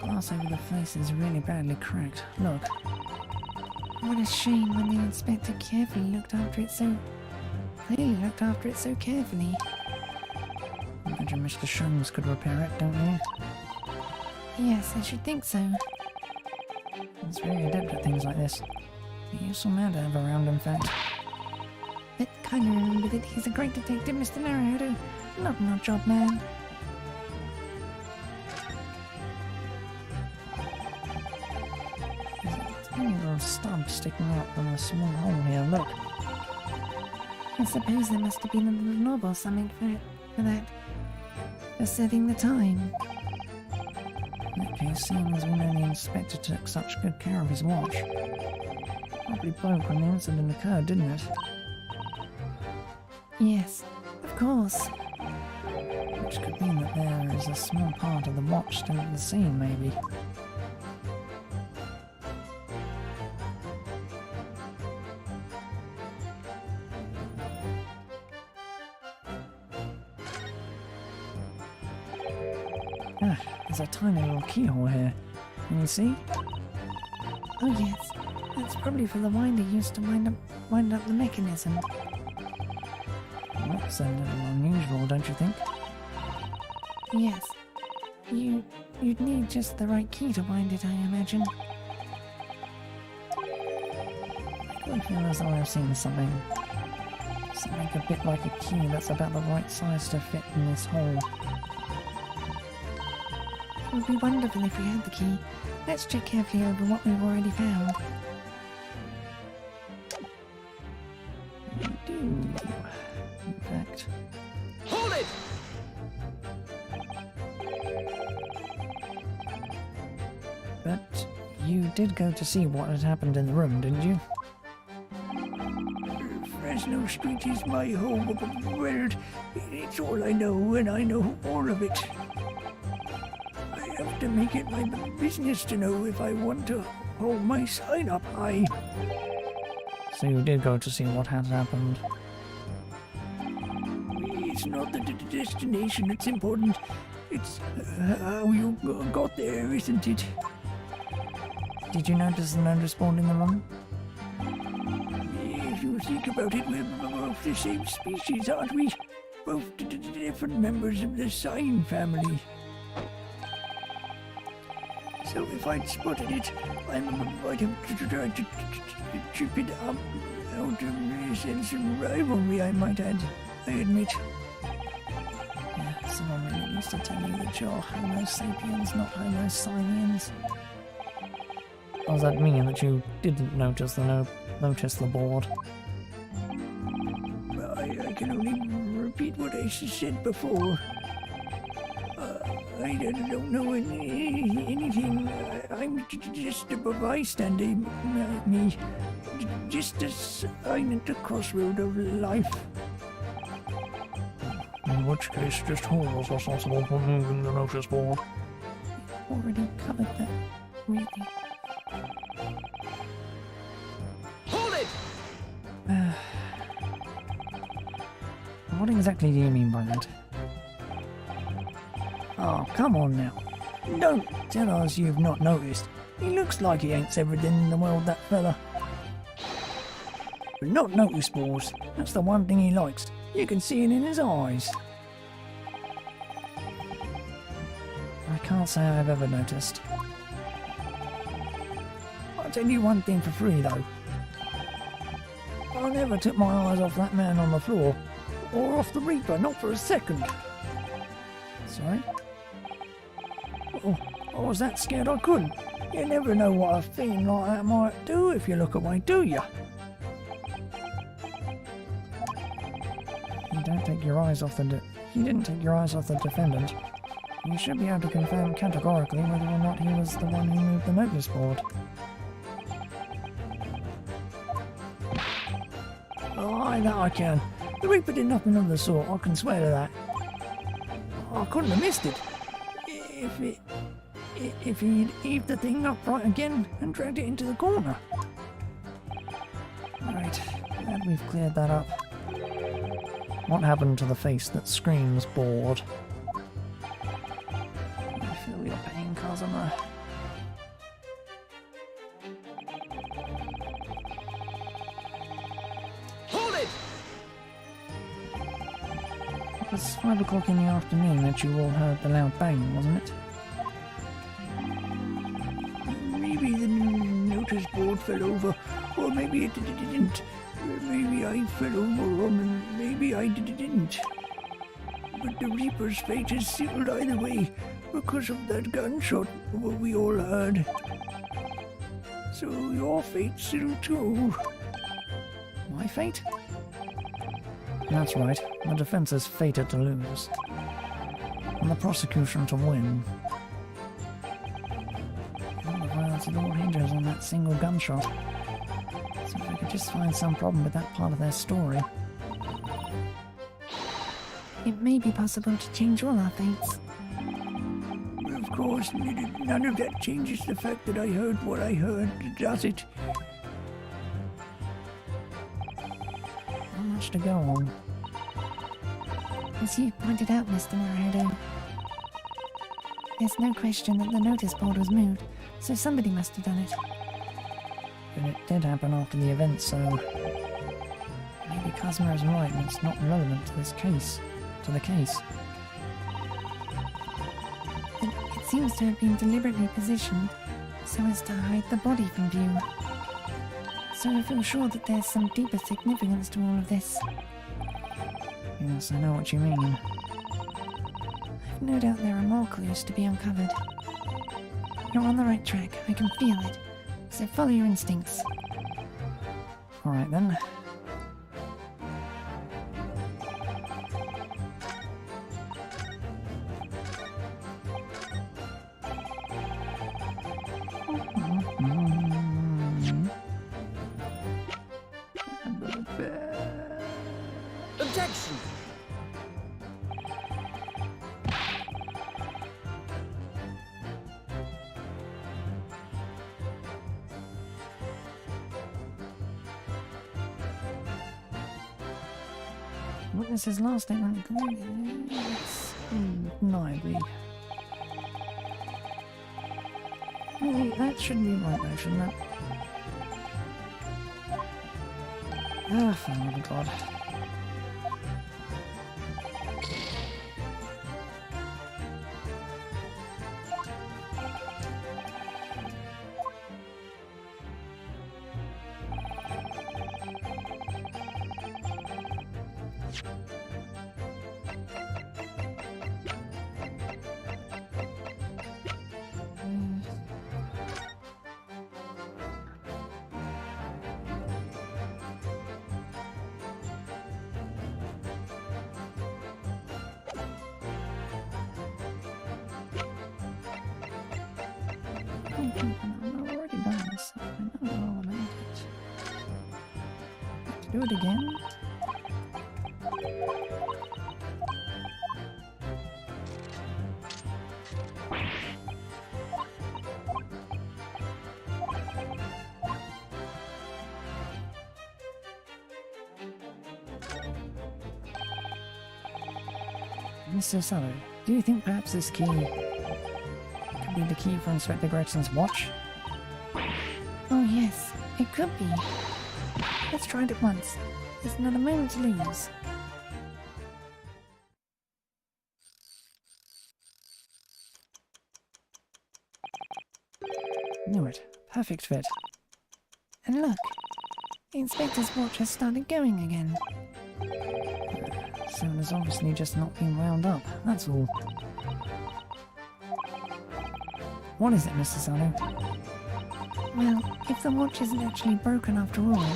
Glass over the face is really badly cracked. Look. What a shame when the inspector carefully looked after it so... clearly looked after it so carefully. Imagine Mr. Sholmes could repair it, don't you? Yes, I should think so. He's very adept at things like this. A useful man to have around, in fact. But kinda remember that he's a great detective, Mr. Narrator. Not an odd job man. Tiny little stub sticking out from a small hole here, look. I suppose there must have been a little knob or something for that. For setting the time. In that case, seeing as we know the inspector took such good care of his watch. Probably broke when the incident occurred, didn't it? Yes, of course. Which could mean that there is a small part of the watch still at the scene, maybe. There's a tiny little keyhole here. Can you see? Oh yes, that's probably for the winder used to wind up the mechanism. That's a little unusual, don't you think? Yes. You'd need just the right key to wind it, I imagine. I feel as though I've seen something a bit like a key that's about the right size to fit in this hole. It would be wonderful if we had the key. Let's check carefully over what we've already found. We do, in fact. Hold it! But you did go to see what had happened in the room, didn't you? Fresno Street is my home world. It's all I know, and I know all of it. I have to make it my business to know if I want to hold my sign up high. So you did go to see what had happened. It's not the destination that's important. It's how you got there, isn't it? Did you notice the notice board in the room? If you think about it, we're both the same species, aren't we? Both different members of the sign family. So if I'd spotted it, I might have tried to trip it up out of a sense of rivalry, I might add. I admit. Yeah, someone really used to tell you that you're Homo sapiens, not Homo simians. Does that mean that you didn't notice the board? I can only repeat what I said before. I don't know anything. I'm just a bystander, me. Just a sign at the crossroad of life. In which case, just who was responsible for moving the notice board? Already covered that, really. Hold it! What exactly do you mean by that? Oh, come on now. Don't tell us you've not noticed. He looks like he ain't everything in the world, that fella. but not notice boards. That's the one thing he likes. You can see it in his eyes. I can't say I've ever noticed. I'll tell you one thing for free, though. I never took my eyes off that man on the floor, or off the Reaper, not for a second. Sorry? Oh, I was that scared I couldn't. You never know what a thing like that might do if you look away, do you? You didn't take your eyes off the defendant. You should be able to confirm categorically whether or not he was the one who moved the notice board. Oh, aye, that I can. The Reaper did nothing of the sort, I can swear to that. I couldn't have missed it. If he'd heaved the thing upright again and dragged it into the corner. Right, glad we've cleared that up. What happened to the face that screams bored? I feel your pain, Kazuma. Hold it! It was 5 o'clock in the afternoon that you all heard the loud bang, wasn't it? Maybe the notice board fell over, or maybe it didn't. Maybe I fell over, or maybe I didn't. But the Reaper's fate is sealed either way, because of that gunshot what we all heard. So your fate's sealed too. My fate? That's right, the defense is fated to lose. And the prosecution to win. It all hinges on that single gunshot. So if we could just find some problem with that part of their story. It may be possible to change all our fates. Of course, none of that changes the fact that I heard what I heard, does it? Not much to go on. As you pointed out, Mr. Naruto, there's no question that the notice board was moved, so somebody must have done it. But it did happen after the event, so maybe Kazuma is right and it's not relevant to this case. To the case. It seems to have been deliberately positioned so as to hide the body from view. So I feel sure that there's some deeper significance to all of this. Yes, I know what you mean. I've no doubt there are more clues to be uncovered. You're on the right track, I can feel it. So follow your instincts. Alright then. Objection! Witness's last statement. Undeniably. Well, that should be right though, shouldn't it? Ah, for the love of God. I've already done this. I know all about it. Have to do it again? Mr. Sully, do you think perhaps this key could be the key for Inspector Gregson's watch? Oh yes, it could be. Let's try it at once. There's not a moment to lose. Knew it. Perfect fit. And look, the inspector's watch has started going again. So it has obviously just not been wound up, that's all. What is it, Mr. Sanu? Well, if the watch isn't actually broken after all,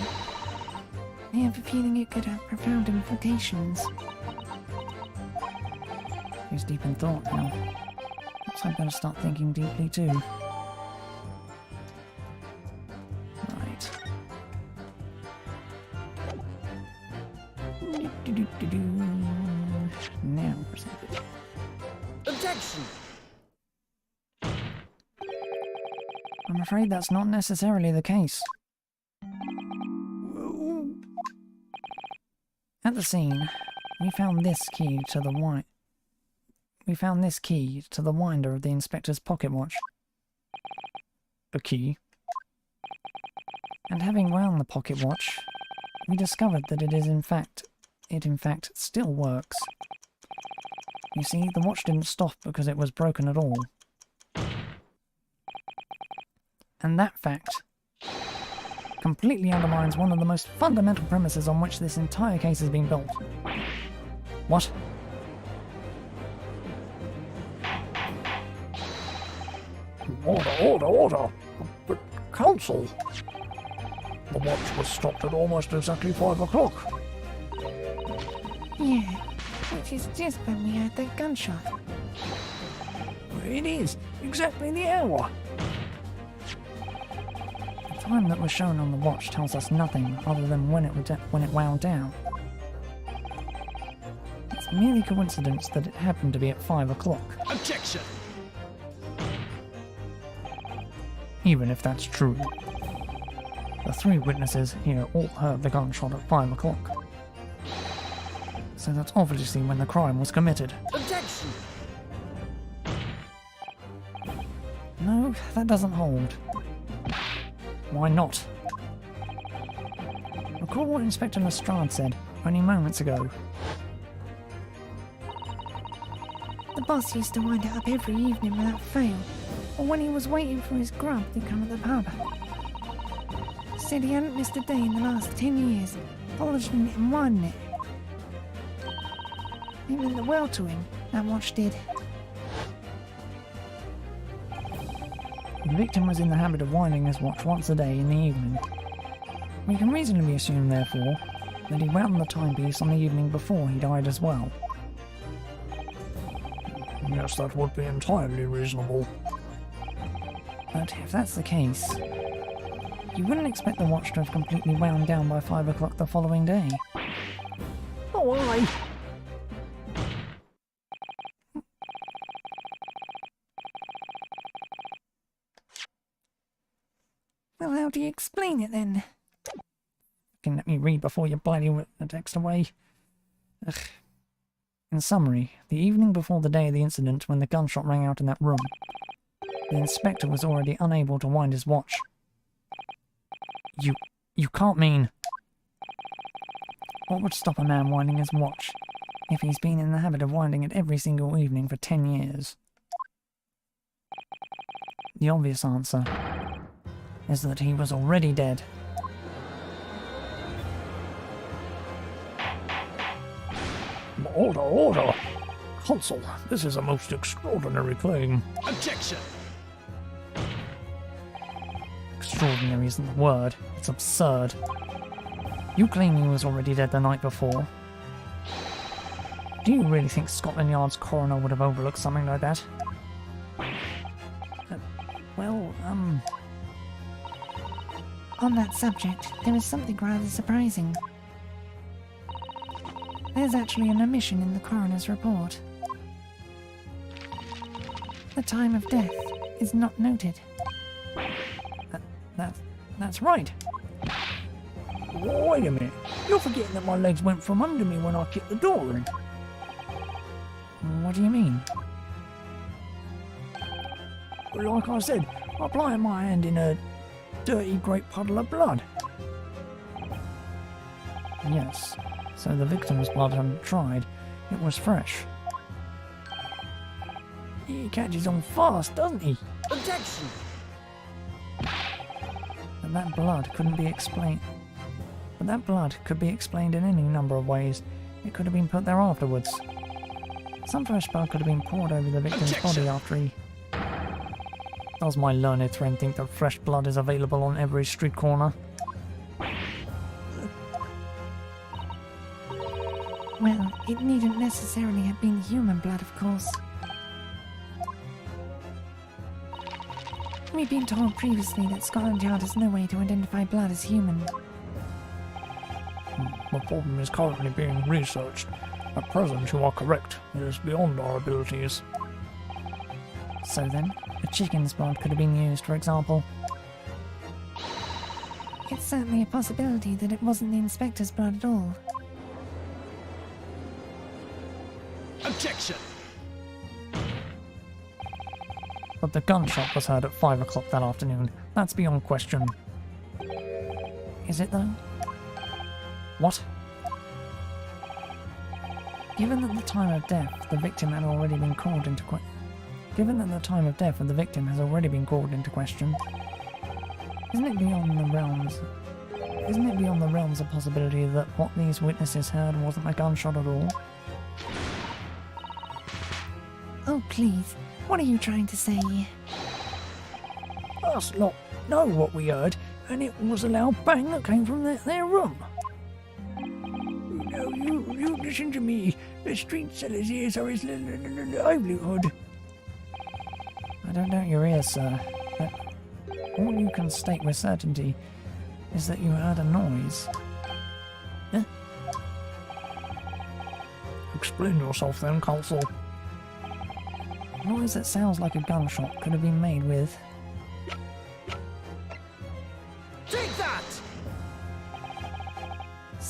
I have a feeling it could have profound implications. He's deep in thought now. Perhaps I'd better start thinking deeply too. Right. Now present it. Objection! I'm afraid that's not necessarily the case. At the scene, we found this key to the winder of the inspector's pocket watch. A key? And having wound the pocket watch, we discovered that it in fact still works. You see, the watch didn't stop because it was broken at all. And that fact completely undermines one of the most fundamental premises on which this entire case has been built. What? Order! But, Counsel! The watch was stopped at almost exactly 5 o'clock. Yeah, which is just when we heard that gunshot. It is exactly the hour. The time that was shown on the watch tells us nothing other than when it wound down. It's merely coincidence that it happened to be at 5 o'clock. Objection! Even if that's true. The 3 witnesses here all heard the gunshot at 5 o'clock. So that's obviously when the crime was committed. Objection! No, that doesn't hold. Why not? Recall what Inspector Lestrade said only moments ago. The boss used to wind it up every evening without fail, or when he was waiting for his grub to come at the pub. Said he hadn't missed a day in the last 10 years, polishing it and winding it. It meant the world to him, that watch did. The victim was in the habit of winding his watch once a day in the evening. We can reasonably assume, therefore, that he wound the timepiece on the evening before he died as well. Yes, that would be entirely reasonable. But if that's the case, you wouldn't expect the watch to have completely wound down by 5 o'clock the following day. Oh, aye. Well, how do you explain it then? Can let me read before you blindly the text away. Ugh. In summary, the evening before the day of the incident when the gunshot rang out in that room, the inspector was already unable to wind his watch. You can't mean... What would stop a man winding his watch if he's been in the habit of winding it every single evening for 10 years? The obvious answer is that he was already dead. Order! Counsel, this is a most extraordinary claim. Objection! Extraordinary isn't the word, it's absurd. You claim he was already dead the night before. Do you really think Scotland Yard's coroner would have overlooked something like that? On that subject, there is something rather surprising. There's actually an omission in the coroner's report. The time of death is not noted. That's right. Wait a minute. You're forgetting that my legs went from under me when I kicked the door in. What do you mean? Like I said, I'm applying my hand in a dirty great puddle of blood. Yes. So the victim's blood hadn't dried. It was fresh. He catches on fast, doesn't he? Objection! But that blood couldn't be explained. But that blood could be explained in any number of ways. It could have been put there afterwards. Some fresh blood could have been poured over the victim's body after he... Does my learned friend think that fresh blood is available on every street corner? Well, it needn't necessarily have been human blood, of course. We've been told previously that Scotland Yard has no way to identify blood as human. The problem is currently being researched. At present, you are correct. It is beyond our abilities. So then, a chicken's blood could have been used, for example. It's certainly a possibility that it wasn't the inspector's blood at all. Objection! But the gunshot was heard at 5 o'clock that afternoon. That's beyond question. Is it though? What? Given that the time of death, the victim had already been called into question. Given that the time of death of the victim has already been called into question, isn't it beyond the realms of possibility that what these witnesses heard wasn't a gunshot at all? Oh, please. What are you trying to say? Us lot know what we heard, and it was a loud bang that came from their room. No, you listen to me. The street seller's ears are his livelihood. I don't doubt your ears, sir, but all you can state with certainty is that you heard a noise. Explain yourself then, Counsel. A noise that sounds like a gunshot could have been made with... Take that!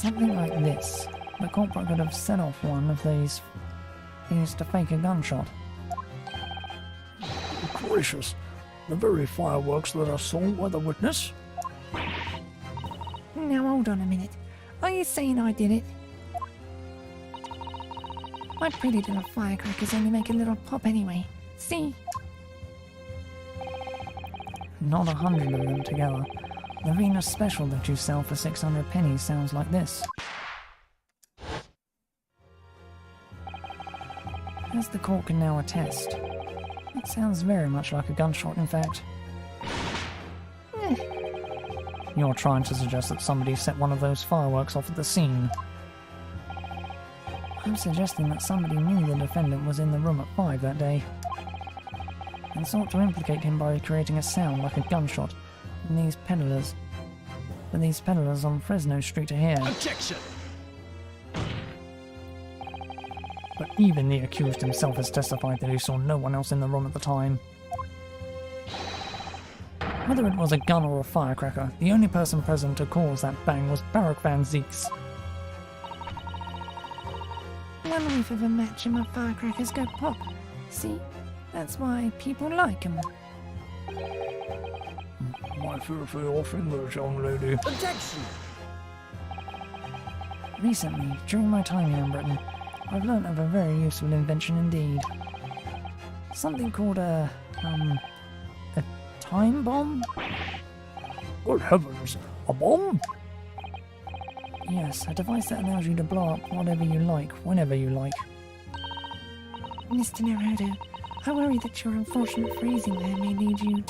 something like this. The culprit could have set off one of these to fake a gunshot. Gracious. The very fireworks that I saw were the witness. Now hold on a minute. Are you saying I did it? My pretty little firecrackers only make a little pop anyway. See? Not 100 of them together. The Venus special that you sell for 600 pennies sounds like this. As the court can now attest, it sounds very much like a gunshot, in fact. You're trying to suggest that somebody set one of those fireworks off at the scene. I'm suggesting that somebody knew the defendant was in the room at 5 that day, and sought to implicate him by creating a sound like a gunshot for these peddlers on Fresno Street to hear. Objection! But even the accused himself has testified that he saw no one else in the room at the time. Whether it was a gun or a firecracker, the only person present to cause that bang was Barak Van Zeeks. One whiff of a match and my firecrackers go pop. See? That's why people like 'em. I fear for your fingers, young lady. Objection! Recently, during my time here in Britain, I've learnt of a very useful invention indeed. Something called a time bomb? Good heavens, a bomb? Yes, a device that allows you to blow up whatever you like, whenever you like. Mr. Naruto, I worry that your unfortunate phrasing there may lead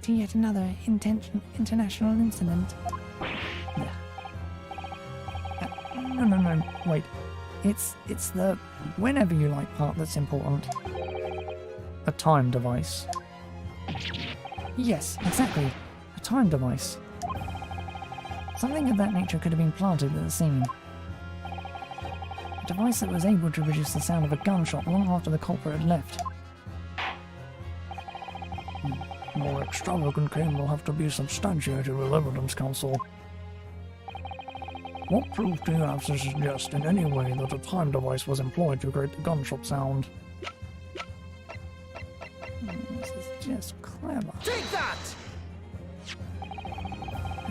to yet another international incident. No, wait. It's the whenever you like part that's important. A time device. Yes, exactly. A time device. Something of that nature could have been planted at the scene. A device that was able to produce the sound of a gunshot long after the culprit had left. More extravagant claim will have to be substantiated with evidence, Counsel. What proof do you have to suggest in any way that a time device was employed to create the gunshot sound? This is just clever. Take that!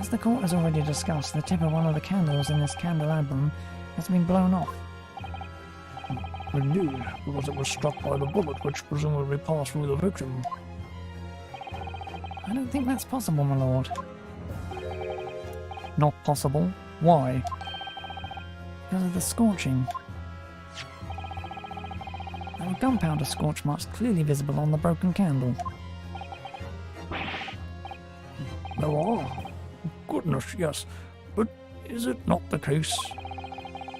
As the court has already discussed, the tip of one of the candles in this candelabrum has been blown off. Indeed, because it was struck by the bullet which presumably passed through the victim. I don't think that's possible, my lord. Not possible? Why? Because of the scorching. There were gunpowder scorch marks clearly visible on the broken candle. There are? Goodness, yes. But is it not the case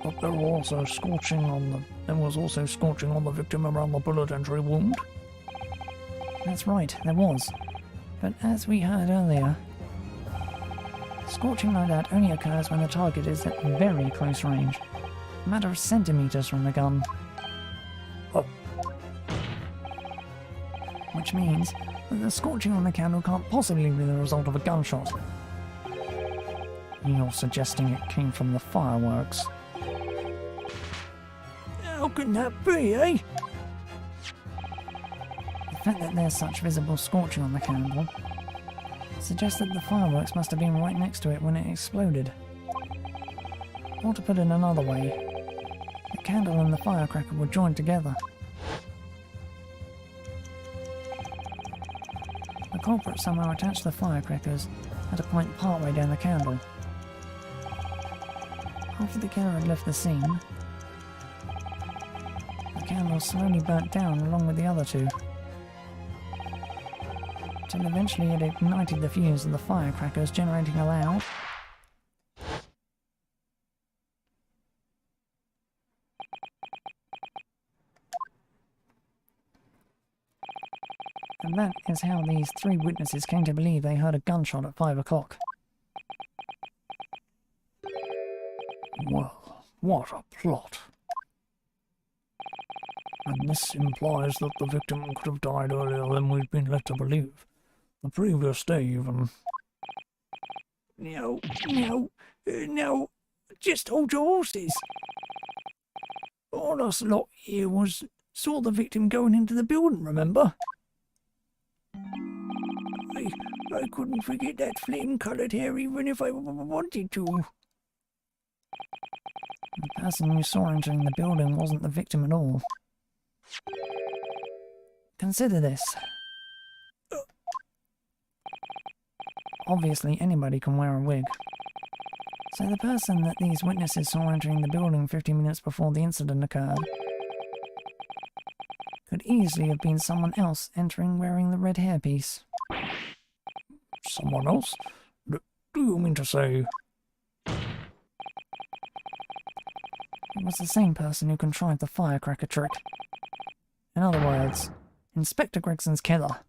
that there was also scorching on the victim around the bullet entry wound? That's right, there was. But as we heard earlier, scorching like that only occurs when the target is at very close range, a matter of centimeters from the gun. Oh. Which means that the scorching on the candle can't possibly be the result of a gunshot. You're suggesting it came from the fireworks? How can that be, eh? The fact that there's such visible scorching on the candle suggests that the fireworks must have been right next to it when it exploded. Or to put it another way, the candle and the firecracker were joined together. The culprit somehow attached the firecrackers at a point partway down the candle. After the killer had left the scene, the candle slowly burnt down along with the other two, till eventually it ignited the fuse of the firecrackers, generating a loud and that is how these three witnesses came to believe they heard a gunshot at 5 o'clock. Well, what a plot. And this implies that the victim could have died earlier than we've been led to believe. The previous day, even. No, just hold your horses. All us lot here saw the victim going into the building, remember? I couldn't forget that flame-coloured hair even if I wanted to. The person you saw entering the building wasn't the victim at all. Consider this. Obviously, anybody can wear a wig. So the person that these witnesses saw entering the building 15 minutes before the incident occurred could easily have been someone else entering wearing the red hairpiece. Someone else? Do you mean to say... It was the same person who contrived the firecracker trick. In other words, Inspector Gregson's killer.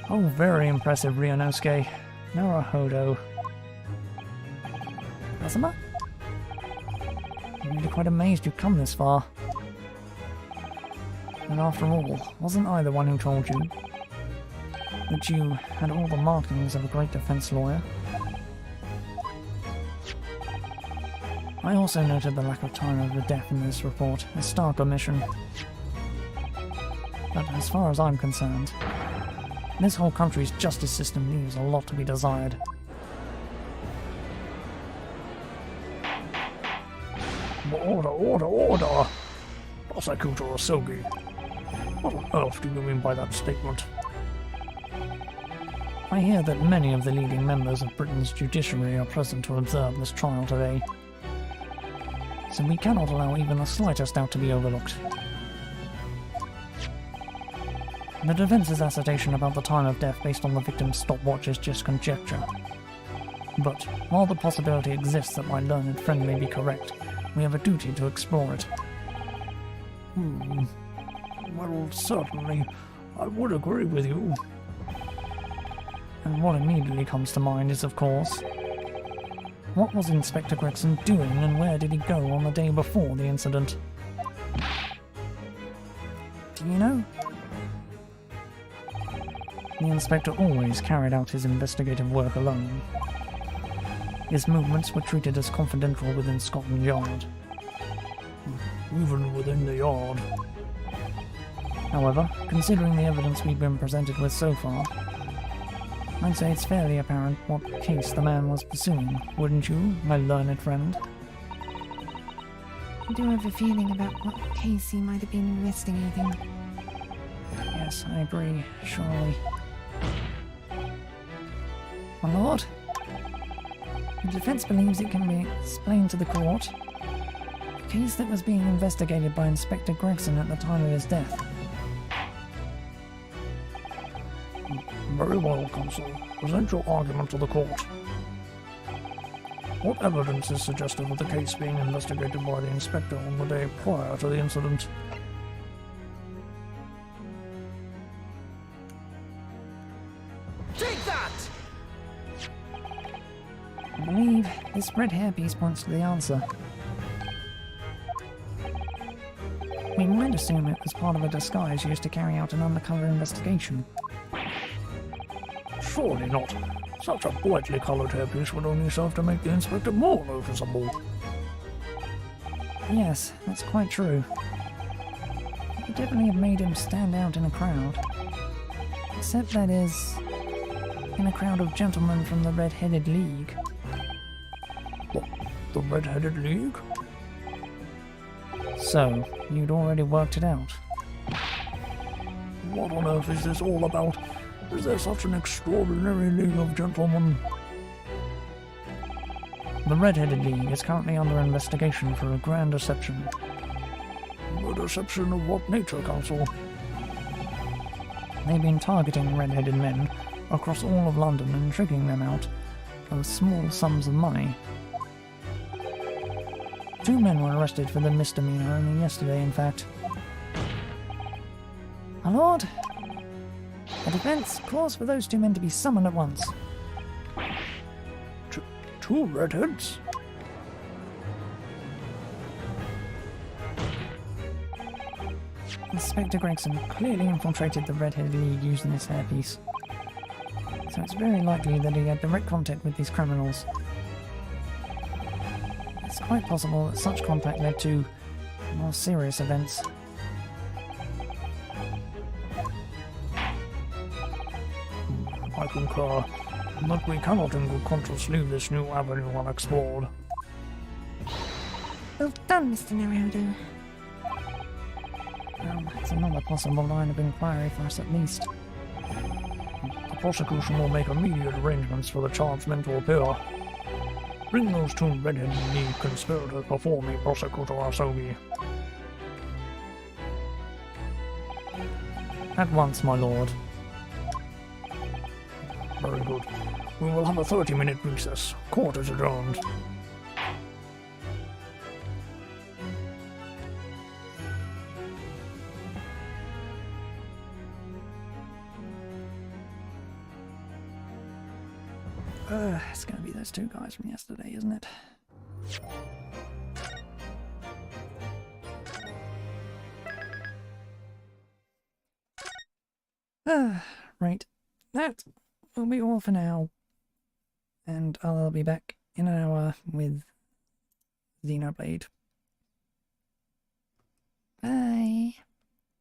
Oh, very impressive, Ryunosuke. Naruhodo. Kazuma? I'm really quite amazed you've come this far. And after all, wasn't I the one who told you that you had all the markings of a great defense lawyer? I also noted the lack of time of the death in this report, a stark omission. But as far as I'm concerned, this whole country's justice system leaves a lot to be desired. Order! Prosecutor Asogi. What on earth do you mean by that statement? I hear that many of the leading members of Britain's judiciary are present to observe this trial today. So we cannot allow even the slightest doubt to be overlooked. The defence's assertion about the time of death based on the victim's stopwatch is just conjecture. But while the possibility exists that my learned friend may be correct, we have a duty to explore it. Well, certainly, I would agree with you. And what immediately comes to mind is, of course, what was Inspector Gregson doing and where did he go on the day before the incident? Do you know? The inspector always carried out his investigative work alone. His movements were treated as confidential within Scotland Yard. even within the yard. However, considering the evidence we've been presented with so far, I'd say it's fairly apparent what case the man was pursuing, wouldn't you, my learned friend? I do have a feeling about what case he might have been investigating. Yes, I agree, surely. My lord, the defense believes it can be explained to the court. A case that was being investigated by Inspector Gregson at the time of his death. Very well, counsel. Present your argument to the court. What evidence is suggestive of the case being investigated by the inspector on the day prior to the incident? Take that! I believe this red hairpiece points to the answer. We might assume it was part of a disguise used to carry out an undercover investigation. Surely not. Such a brightly coloured hairpiece would only serve to make the inspector more noticeable. Yes, that's quite true. It would definitely have made him stand out in a crowd. Except that is, in a crowd of gentlemen from the Red-Headed League. What? The Red-Headed League? So, you'd already worked it out. What on earth is this all about? Is there such an extraordinary league of gentlemen? The Red-Headed League is currently under investigation for a grand deception. A deception of what nature, counsel? They've been targeting red-headed men across all of London and tricking them out of small sums of money. 2 men were arrested for the misdemeanor only yesterday, in fact. My lord, the defense calls for those 2 men to be summoned at once. 2 redheads? Inspector Gregson clearly infiltrated the Red-Headed League using his hairpiece. So it's very likely that he had direct contact with these criminals. It's quite possible that such contact led to more serious events. I concur, but we cannot in good conscience leave this new avenue unexplored. Well done, Mr. Naruto. It's another possible line of inquiry for us at least. The prosecution will make immediate arrangements for the charged men to appear. Bring those 2 red-headed league conspirators before me, Prosecutor Asogi. At once, my lord. Very good. We will have a 30-minute recess. Court is adjourned. It's gonna be those 2 guys from yesterday, isn't it? Right. That will be all for now. And I'll be back in an hour with Xenoblade. Bye.